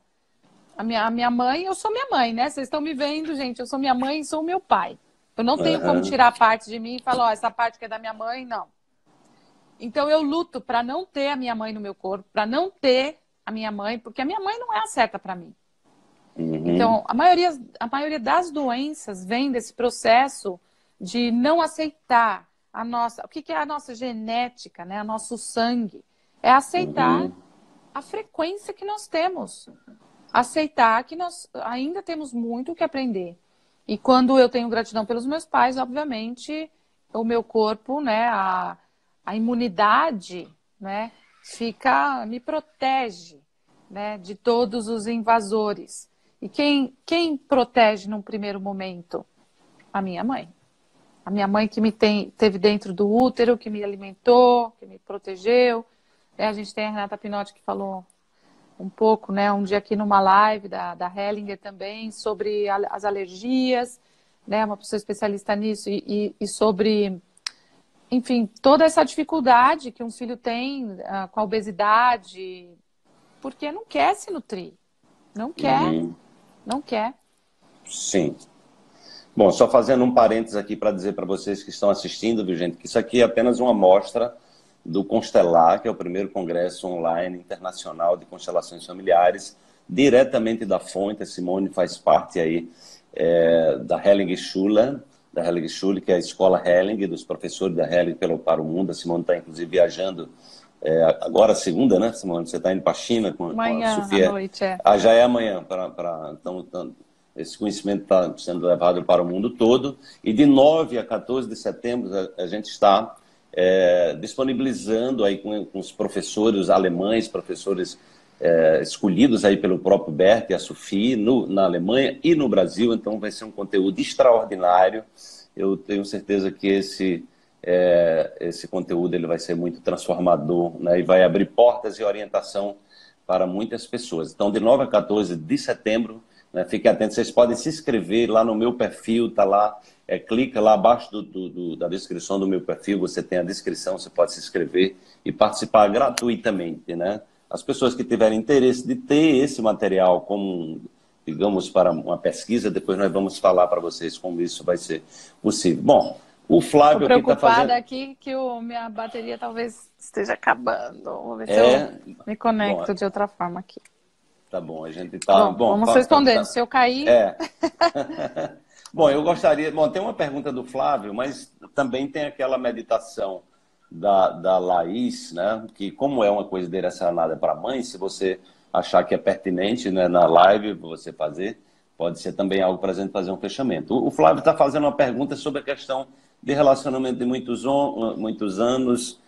a minha mãe, eu sou minha mãe, né? Vocês estão me vendo, gente, eu sou minha mãe e sou meu pai. Eu não tenho como tirar parte de mim e falar, essa parte que é da minha mãe, não. Então, eu luto para não ter a minha mãe no meu corpo, para não ter a minha mãe, porque a minha mãe não é a certa para mim. Então, a maioria das doenças vem desse processo de não aceitar o que é a nossa genética, né? O nosso sangue. É aceitar a frequência que nós temos. Aceitar que nós ainda temos muito o que aprender. E quando eu tenho gratidão pelos meus pais, obviamente, o meu corpo, né? A imunidade, né? Me protege, né? De todos os invasores. E quem protege num primeiro momento? A minha mãe. A minha mãe que teve dentro do útero, que me alimentou, que me protegeu. A gente tem a Renata Pinotti que falou um pouco, né, um dia aqui numa live da Hellinger também, sobre as alergias, né, uma pessoa especialista nisso, e sobre, enfim, toda essa dificuldade que um filho tem com a obesidade, porque não quer se nutrir. Não quer. Não quer. Sim. Bom, só fazendo um parênteses aqui para dizer para vocês que estão assistindo, viu, gente, que isso aqui é apenas uma amostra do Constelar, que é o primeiro congresso online internacional de constelações familiares, diretamente da fonte. A Simone faz parte aí da Hellinger Schule, que é a escola Hellinger, dos professores da Hellinger para o mundo. A Simone está, inclusive, viajando agora, segunda, né, Simone? Você está indo para a China com amanhã, a Sofia. À noite, já é amanhã. Então, esse conhecimento está sendo levado para o mundo todo. E de 9 a 14 de setembro, a gente está disponibilizando aí com os professores alemães, professores escolhidos aí pelo próprio Bert e a Sophie, na Alemanha e no Brasil. Então vai ser um conteúdo extraordinário. Eu tenho certeza que esse conteúdo ele vai ser muito transformador, né? E vai abrir portas e orientação para muitas pessoas. Então, de 9 a 14 de setembro, né, fiquem atentos, vocês podem se inscrever lá no meu perfil, tá lá, clica lá abaixo da descrição do meu perfil, você tem a descrição, você pode se inscrever e participar gratuitamente, né? As pessoas que tiverem interesse de ter esse material como, digamos, para uma pesquisa, depois nós vamos falar para vocês como isso vai ser possível. Bom, o Flávio aqui está fazendo... preocupada aqui que minha bateria talvez esteja acabando. Vou ver se eu me conecto de outra forma aqui. Tá bom, a gente tá... Vamos respondendo. Se eu cair... Bom, eu gostaria... Bom, tem uma pergunta do Flávio, mas também tem aquela meditação da Laís, né? Que como é uma coisa direcionada para a mãe, se você achar que é pertinente, né, na live você fazer, pode ser também algo para a gente fazer um fechamento. O Flávio está fazendo uma pergunta sobre a questão de relacionamento de muitos anos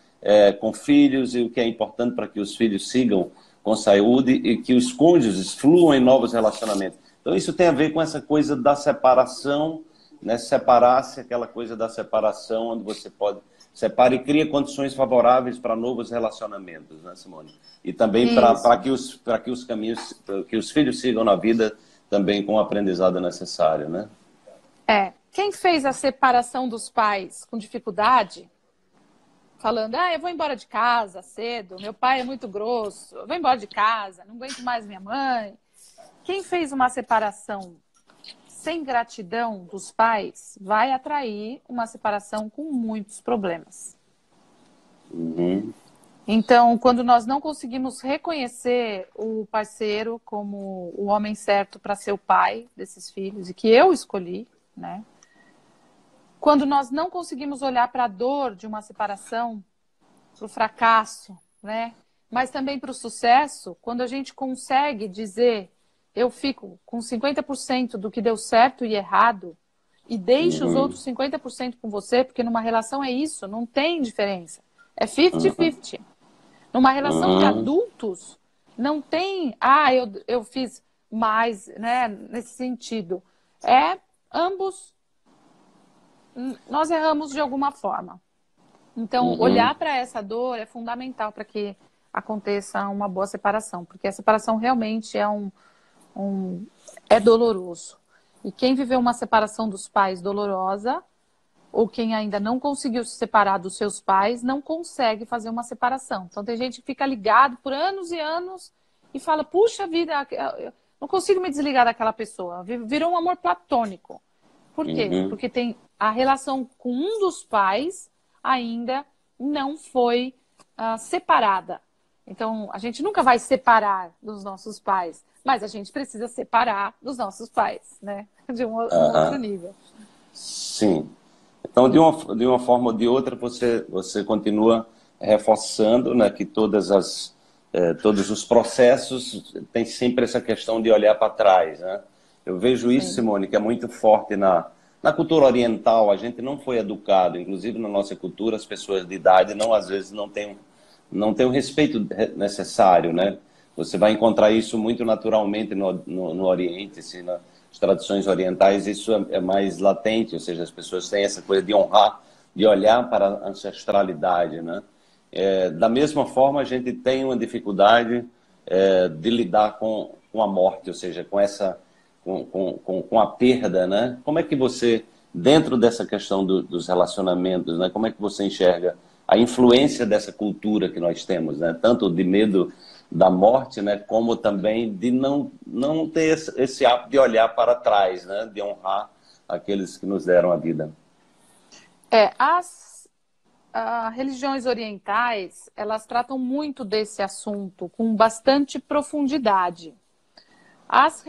com filhos e o que é importante para que os filhos sigam com saúde e que os cônjuges fluam em novos relacionamentos. Então, isso tem a ver com essa coisa da separação, né? Separar-se, aquela coisa da separação, onde você pode separar e cria condições favoráveis para novos relacionamentos, né, Simone? E também para que os caminhos, que os filhos sigam na vida também com o aprendizado necessário, né? Quem fez a separação dos pais com dificuldade falando, eu vou embora de casa cedo, meu pai é muito grosso, eu vou embora de casa, não aguento mais minha mãe. Quem fez uma separação sem gratidão dos pais vai atrair uma separação com muitos problemas. Uhum. Então, quando nós não conseguimos reconhecer o parceiro como o homem certo para ser o pai desses filhos, e que eu escolhi, né? Quando nós não conseguimos olhar para a dor de uma separação, para o fracasso, né? Mas também para o sucesso, quando a gente consegue dizer, eu fico com 50% do que deu certo e errado, e deixo os outros 50% com você, porque numa relação é isso, não tem diferença. É 50-50. Numa relação de adultos, não tem, eu fiz mais, né, nesse sentido. Ambos, nós erramos de alguma forma. Então, olhar para essa dor é fundamental para que aconteça uma boa separação, porque a separação realmente é doloroso. E quem viveu uma separação dos pais dolorosa, ou quem ainda não conseguiu se separar dos seus pais, não consegue fazer uma separação. Então, tem gente que fica ligado por anos e anos e fala, puxa vida, eu não consigo me desligar daquela pessoa. Virou um amor platônico. Por quê? Porque tem a relação com um dos pais ainda não foi separada. Então, a gente nunca vai separar dos nossos pais, mas a gente precisa separar dos nossos pais, né? De um outro nível. Sim. Então, de uma forma ou de outra, você continua reforçando, né, que todos os processos têm sempre essa questão de olhar para trás, né? Eu vejo isso, Simone, que é muito forte na cultura oriental. A gente não foi educado, inclusive na nossa cultura, as pessoas de idade às vezes não têm o respeito necessário, né? Você vai encontrar isso muito naturalmente no Oriente, assim, nas tradições orientais, isso é mais latente, ou seja, as pessoas têm essa coisa de honrar, de olhar para a ancestralidade, né? Da mesma forma, a gente tem uma dificuldade de lidar com a morte, ou seja, com a perda, né? Como é que você, dentro dessa questão dos relacionamentos, né? Como é que você enxerga a influência dessa cultura que nós temos, né? Tanto de medo da morte, né? Como também de não ter esse hábito de olhar para trás, né? De honrar aqueles que nos deram a vida. As religiões orientais, elas tratam muito desse assunto com bastante profundidade. As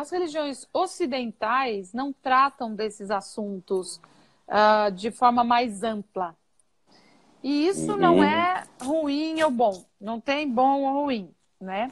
religiões ocidentais não tratam desses assuntos de forma mais ampla. E isso não é ruim ou bom. Não tem bom ou ruim, né?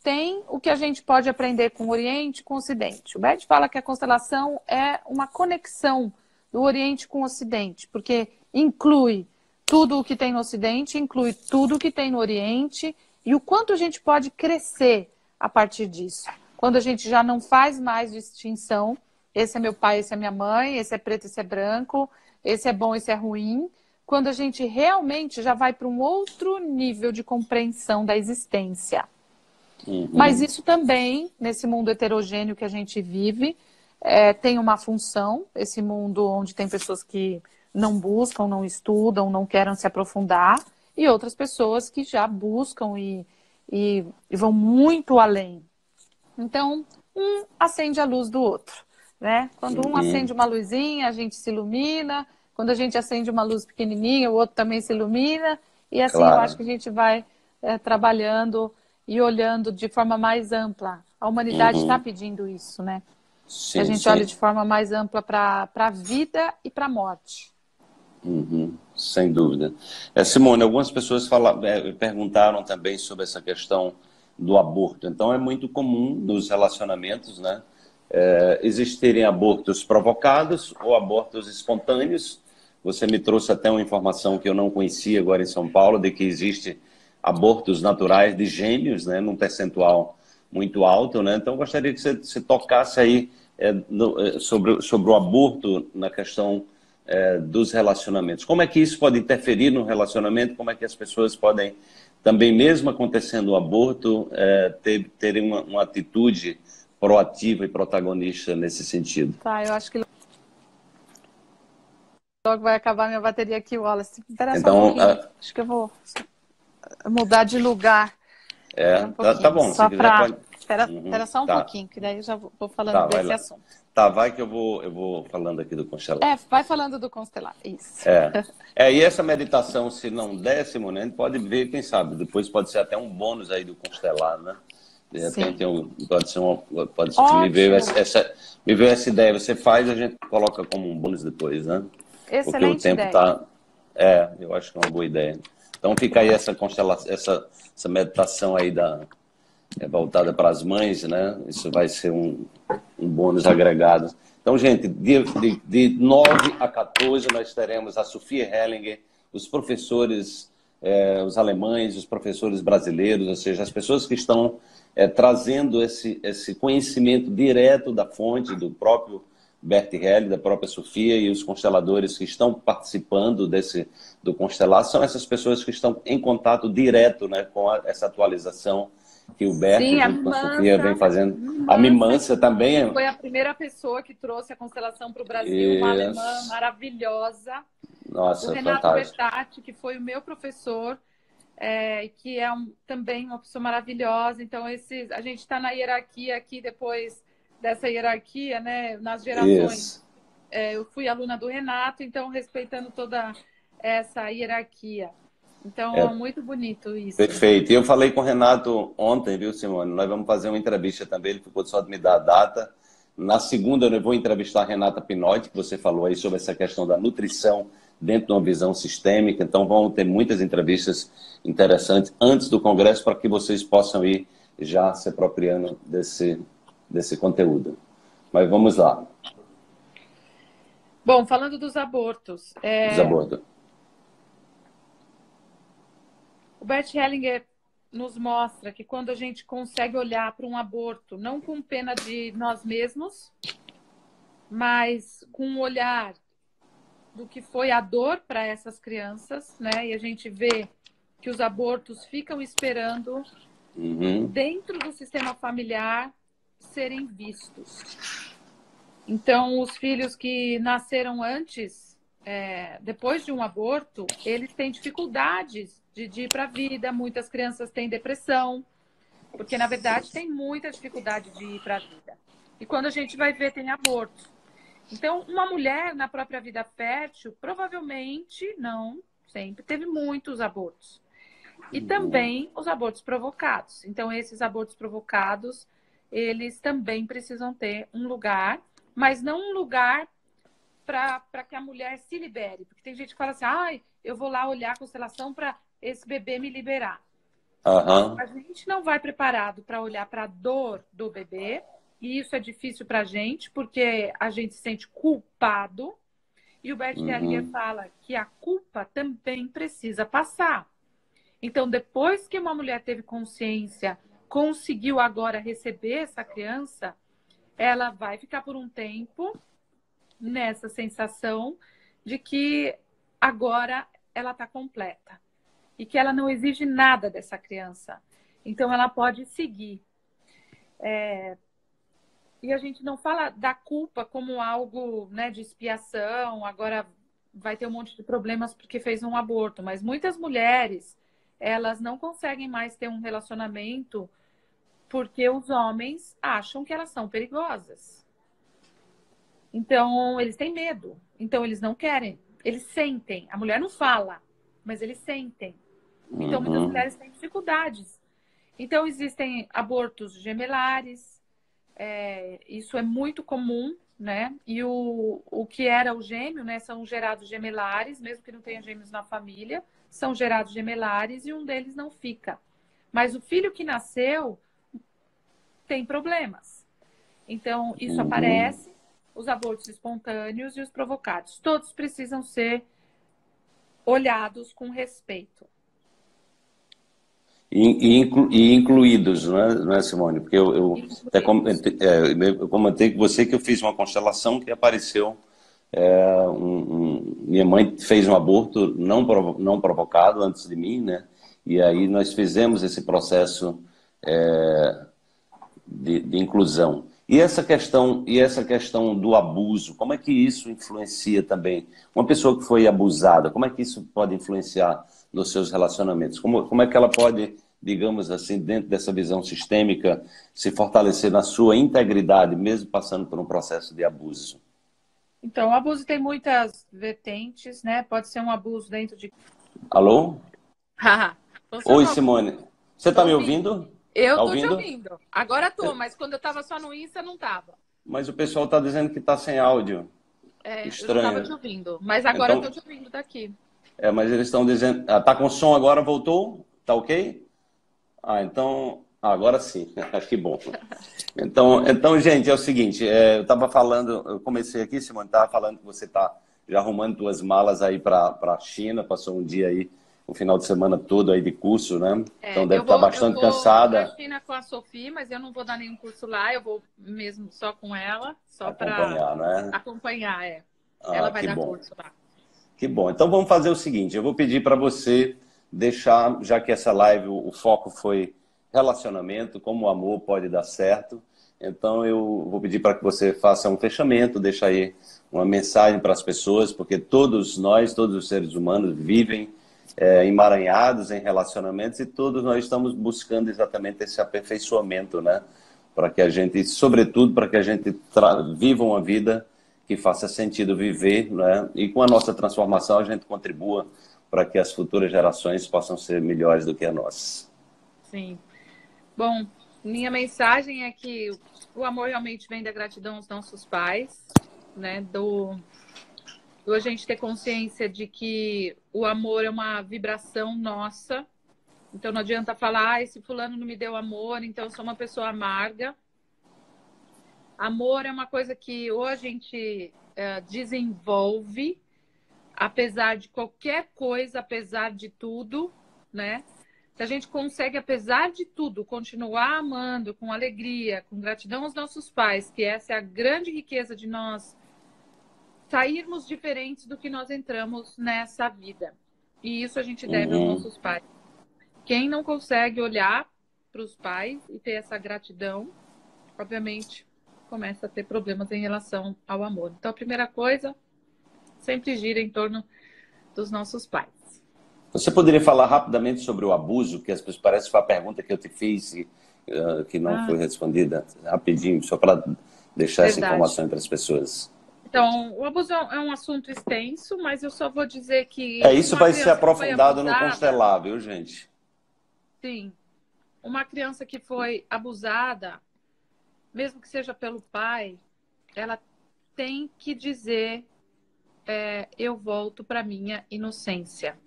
Tem o que a gente pode aprender com o Oriente e com o Ocidente. O Bert fala que a constelação é uma conexão do Oriente com o Ocidente, porque inclui tudo o que tem no Ocidente, inclui tudo o que tem no Oriente, e o quanto a gente pode crescer a partir disso. Quando a gente já não faz mais distinção, esse é meu pai, esse é minha mãe, esse é preto, esse é branco, esse é bom, esse é ruim. Quando a gente realmente já vai para um outro nível de compreensão da existência. Mas isso também, nesse mundo heterogêneo que a gente vive, tem uma função, esse mundo onde tem pessoas que não buscam, não estudam, não querem se aprofundar, e outras pessoas que já buscam e vão muito além. Então, um acende a luz do outro, né? Quando um acende uma luzinha, a gente se ilumina. Quando a gente acende uma luz pequenininha, o outro também se ilumina. E assim eu acho que a gente vai trabalhando e olhando de forma mais ampla. A humanidade está pedindo isso, né? Sim, que a gente olhe de forma mais ampla para a vida e para a morte. Sem dúvida. Simone, algumas pessoas perguntaram também sobre essa questão do aborto. Então, é muito comum nos relacionamentos, né, existirem abortos provocados ou abortos espontâneos. Você me trouxe até uma informação que eu não conhecia agora em São Paulo, de que existe abortos naturais de gêmeos, né, num percentual muito alto, né? Então, gostaria que você tocasse aí sobre o aborto na questão dos relacionamentos. Como é que isso pode interferir no relacionamento? Como é que as pessoas podem, também mesmo acontecendo o aborto, terem uma atitude proativa e protagonista nesse sentido? Tá, eu acho que logo vai acabar minha bateria aqui, Wallace. Espera só Então, um pouquinho. Acho que eu vou mudar de lugar. Tá bom. Só Se quiser, para... pode... Espera só um pouquinho, que daí eu já vou falando Vai desse lá. assunto. Tá, vai que eu vou falando aqui do constelar. Vai falando do constelar, isso. E essa meditação, se não der, Simone, a gente pode ver, quem sabe, depois pode ser até um bônus aí do constelar, né? De repente, pode ser me veio essa ideia. Você faz, a gente coloca como um bônus depois, né? Excelente porque o tempo ideia. tá... eu acho que é uma boa ideia. Então fica aí essa constelação, essa meditação aí voltada para as mães, né? Isso vai ser um bônus agregado. Então, gente, de 9 a 14 nós teremos a Sophia Hellinger, os professores, os alemães, os professores brasileiros, ou seja, as pessoas que estão trazendo esse conhecimento direto da fonte, do próprio Bert Hellinger, da própria Sophia, e os consteladores que estão participando do constelar, são essas pessoas que estão em contato direto, né, com essa atualização que o Bert, junto com a Sophia, vem fazendo. A Mimância também foi a primeira pessoa que trouxe a constelação para o Brasil, uma alemã maravilhosa. Nossa, o Renato fantástico. Bertatti, que foi o meu professor, que é também uma pessoa maravilhosa. Então, a gente está na hierarquia aqui, depois dessa hierarquia, né, nas gerações. Eu fui aluna do Renato, então respeitando toda essa hierarquia. Então, é muito bonito isso. Perfeito. E eu falei com o Renato ontem, viu, Simone? Nós vamos fazer uma entrevista também, ele ficou só de me dar a data. Na segunda, eu vou entrevistar a Renata Pinotti, que você falou aí sobre essa questão da nutrição dentro de uma visão sistêmica. Então, vão ter muitas entrevistas interessantes antes do Congresso para que vocês possam ir já se apropriando desse conteúdo. Mas vamos lá. Bom, falando dos abortos. Dos abortos. O Bert Hellinger nos mostra que quando a gente consegue olhar para um aborto, não com pena de nós mesmos, mas com um olhar do que foi a dor para essas crianças, né? E a gente vê que os abortos ficam esperando dentro do sistema familiar serem vistos. Então, os filhos que nasceram antes, depois de um aborto, eles têm dificuldades de ir para a vida. Muitas crianças têm depressão, porque, na verdade, tem muita dificuldade de ir para a vida. E quando a gente vai ver, tem aborto. Então, uma mulher na própria vida fértil, provavelmente, não sempre, teve muitos abortos. E também os abortos provocados. Então, esses abortos provocados, eles também precisam ter um lugar, mas não um lugar para que a mulher se libere. Porque tem gente que fala assim, eu vou lá olhar a constelação para esse bebê me liberar. A gente não vai preparado para olhar para a dor do bebê, e isso é difícil para a gente, porque a gente se sente culpado. E o Bert Hellinger fala que a culpa também precisa passar. Então, depois que uma mulher teve consciência, conseguiu agora receber essa criança, ela vai ficar por um tempo nessa sensação de que agora ela está completa e que ela não exige nada dessa criança. Então, ela pode seguir. E a gente não fala da culpa como algo, né, de expiação, agora vai ter um monte de problemas porque fez um aborto, mas muitas mulheres, elas não conseguem mais ter um relacionamento porque os homens acham que elas são perigosas. Então, eles têm medo. Então, eles não querem. Eles sentem. A mulher não fala, mas eles sentem. Então, muitas mulheres têm dificuldades. Então, existem abortos gemelares. Isso é muito comum, né? E o que era o gêmeo, né? São gerados gemelares, mesmo que não tenha gêmeos na família, são gerados gemelares e um deles não fica. Mas o filho que nasceu tem problemas. Então, isso aparece, os abortos espontâneos e os provocados. Todos precisam ser olhados com respeito. E incluídos, não é, Simone? Porque eu até comentei com você que eu fiz uma constelação que apareceu. Minha mãe fez um aborto não provocado antes de mim, né? E aí nós fizemos esse processo de inclusão. E essa questão do abuso, como é que isso influencia também? Uma pessoa que foi abusada, como é que isso pode influenciar nos seus relacionamentos? Como é que ela pode, digamos assim, dentro dessa visão sistêmica, se fortalecer na sua integridade, mesmo passando por um processo de abuso? Então, o abuso tem muitas vertentes, né? Pode ser um abuso dentro de... Alô? Oi, Funcionou. Simone. Você está me ouvindo? Eu Tá tô te ouvindo? ouvindo. Agora tô, mas quando eu tava só no Insta, não tava. Mas o pessoal está dizendo que está sem áudio. Eu não tava te Estranho. ouvindo. Mas agora eu tô Então, te ouvindo daqui. mas eles estão dizendo... Ah, tá com som agora, voltou? Tá ok? Ah, então... agora sim. Que bom. Então, gente, é o seguinte. Eu estava falando... Eu comecei aqui, Simone, estava falando que você está já arrumando suas malas aí para a China. Passou um dia aí, um final de semana todo aí de curso, né? Então deve estar Eu bastante vou para a cansada. China com a Sofia, mas eu não vou dar nenhum curso lá. Eu vou mesmo só com ela, só para Acompanhar, né? acompanhar. Ela Ah, vai que dar bom. curso lá. Que bom. Então vamos fazer o seguinte, eu vou pedir para você deixar, já que essa live, o foco foi relacionamento, como o amor pode dar certo, então eu vou pedir para que você faça um fechamento, deixa aí uma mensagem para as pessoas, porque todos nós, todos os seres humanos vivem emaranhados em relacionamentos e todos nós estamos buscando exatamente esse aperfeiçoamento, né? Para que a gente, sobretudo, para que a gente viva uma vida que faça sentido viver, né? E com a nossa transformação a gente contribua para que as futuras gerações possam ser melhores do que a nossa. Sim. Bom, minha mensagem é que o amor realmente vem da gratidão aos nossos pais, né? Do a gente ter consciência de que o amor é uma vibração nossa. Então não adianta falar, esse fulano não me deu amor, então eu sou uma pessoa amarga. Amor é uma coisa que ou a gente desenvolve, apesar de qualquer coisa, apesar de tudo, né? Se a gente consegue, apesar de tudo, continuar amando com alegria, com gratidão aos nossos pais, que essa é a grande riqueza de nós sairmos diferentes do que nós entramos nessa vida. E isso a gente deve aos nossos pais. Quem não consegue olhar para os pais e ter essa gratidão, obviamente, começa a ter problemas em relação ao amor. Então, a primeira coisa, sempre gira em torno dos nossos pais. Você poderia falar rapidamente sobre o abuso, que parece que foi a pergunta que eu te fiz e que não foi respondida, rapidinho, só para deixar essa informação para as pessoas. Então, o abuso é um assunto extenso, mas eu só vou dizer que... isso vai ser aprofundado no Constelar, viu, gente? Sim. Uma criança que foi abusada, mesmo que seja pelo pai, ela tem que dizer eu volto para minha inocência.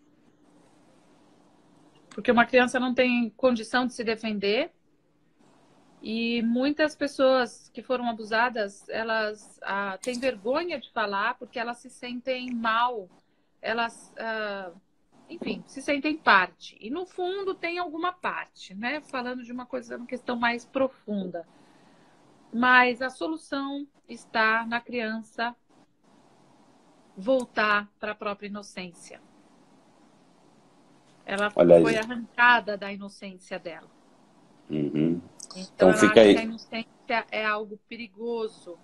Porque uma criança não tem condição de se defender e muitas pessoas que foram abusadas, elas têm vergonha de falar porque elas se sentem mal, elas, enfim, se sentem parte. E no fundo tem alguma parte, né? Falando de uma questão mais profunda. Mas a solução está na criança voltar para a própria inocência. Ela foi arrancada da inocência dela. Então fica aí. A inocência é algo perigoso.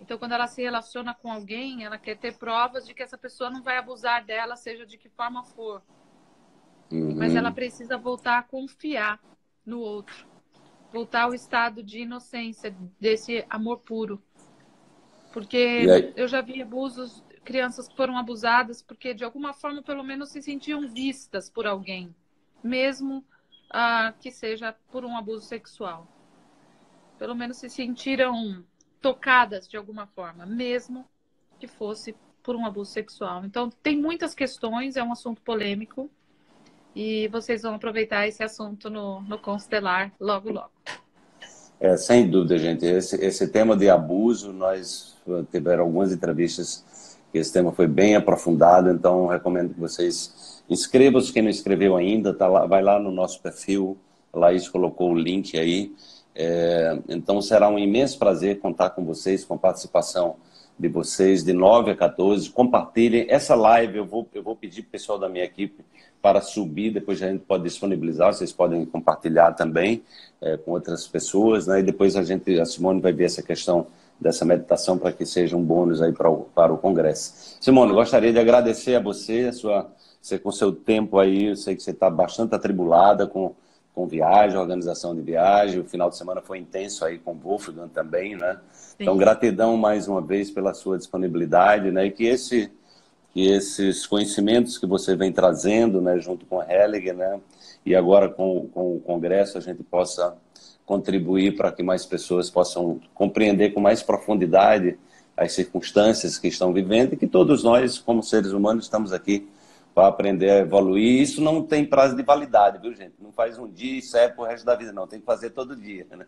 Então, quando ela se relaciona com alguém, ela quer ter provas de que essa pessoa não vai abusar dela, seja de que forma for. Mas ela precisa voltar a confiar no outro. Voltar ao estado de inocência, desse amor puro. Porque eu já vi abusos, crianças que foram abusadas porque, de alguma forma, pelo menos se sentiam vistas por alguém. Mesmo que seja por um abuso sexual. Pelo menos se sentiram tocadas de alguma forma, mesmo que fosse por um abuso sexual. Então, tem muitas questões, é um assunto polêmico e vocês vão aproveitar esse assunto no Constelar logo, logo. Sem dúvida, gente. Esse tema de abuso, nós tivemos algumas entrevistas que esse tema foi bem aprofundado, então recomendo que vocês inscrevam-se, quem não inscreveu ainda, tá lá, vai lá no nosso perfil, a Laís colocou o link aí. Então será um imenso prazer contar com vocês, com a participação de vocês, de 9 a 14. Compartilhem. Essa live eu vou pedir para o pessoal da minha equipe para subir, depois a gente pode disponibilizar, vocês podem compartilhar também com outras pessoas, né? E depois a Simone vai ver essa questão dessa meditação para que seja um bônus aí para o Congresso. Simone, gostaria de agradecer a você, você com seu tempo aí, eu sei que você está bastante atribulada com viagem, organização de viagem, o final de semana foi intenso aí com o Wolfgang também, né? Sim. Então, gratidão mais uma vez pela sua disponibilidade, né? E que esses conhecimentos que você vem trazendo, né, junto com a Hellinger, né, e agora com o Congresso, a gente possa contribuir para que mais pessoas possam compreender com mais profundidade as circunstâncias que estão vivendo e que todos nós, como seres humanos, estamos aqui para aprender a evoluir. Isso não tem prazo de validade, viu, gente? Não faz um dia e serve para o resto da vida, não. Tem que fazer todo dia, né?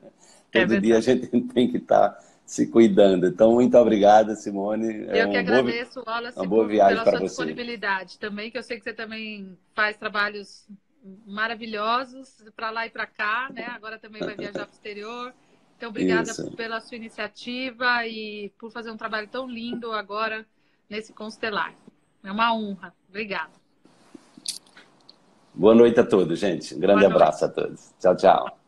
Todo dia a gente tem que estar se cuidando. Então, muito obrigada, Simone. Eu que agradeço, Wallace, pela sua disponibilidade também, que eu sei que você também faz trabalhos maravilhosos para lá e para cá, né? Agora também vai viajar para o exterior. Então, obrigada pela sua iniciativa e por fazer um trabalho tão lindo agora nesse Constelar. É uma honra. Obrigada. Boa noite a todos, gente. Um grande abraço a todos. Tchau, tchau.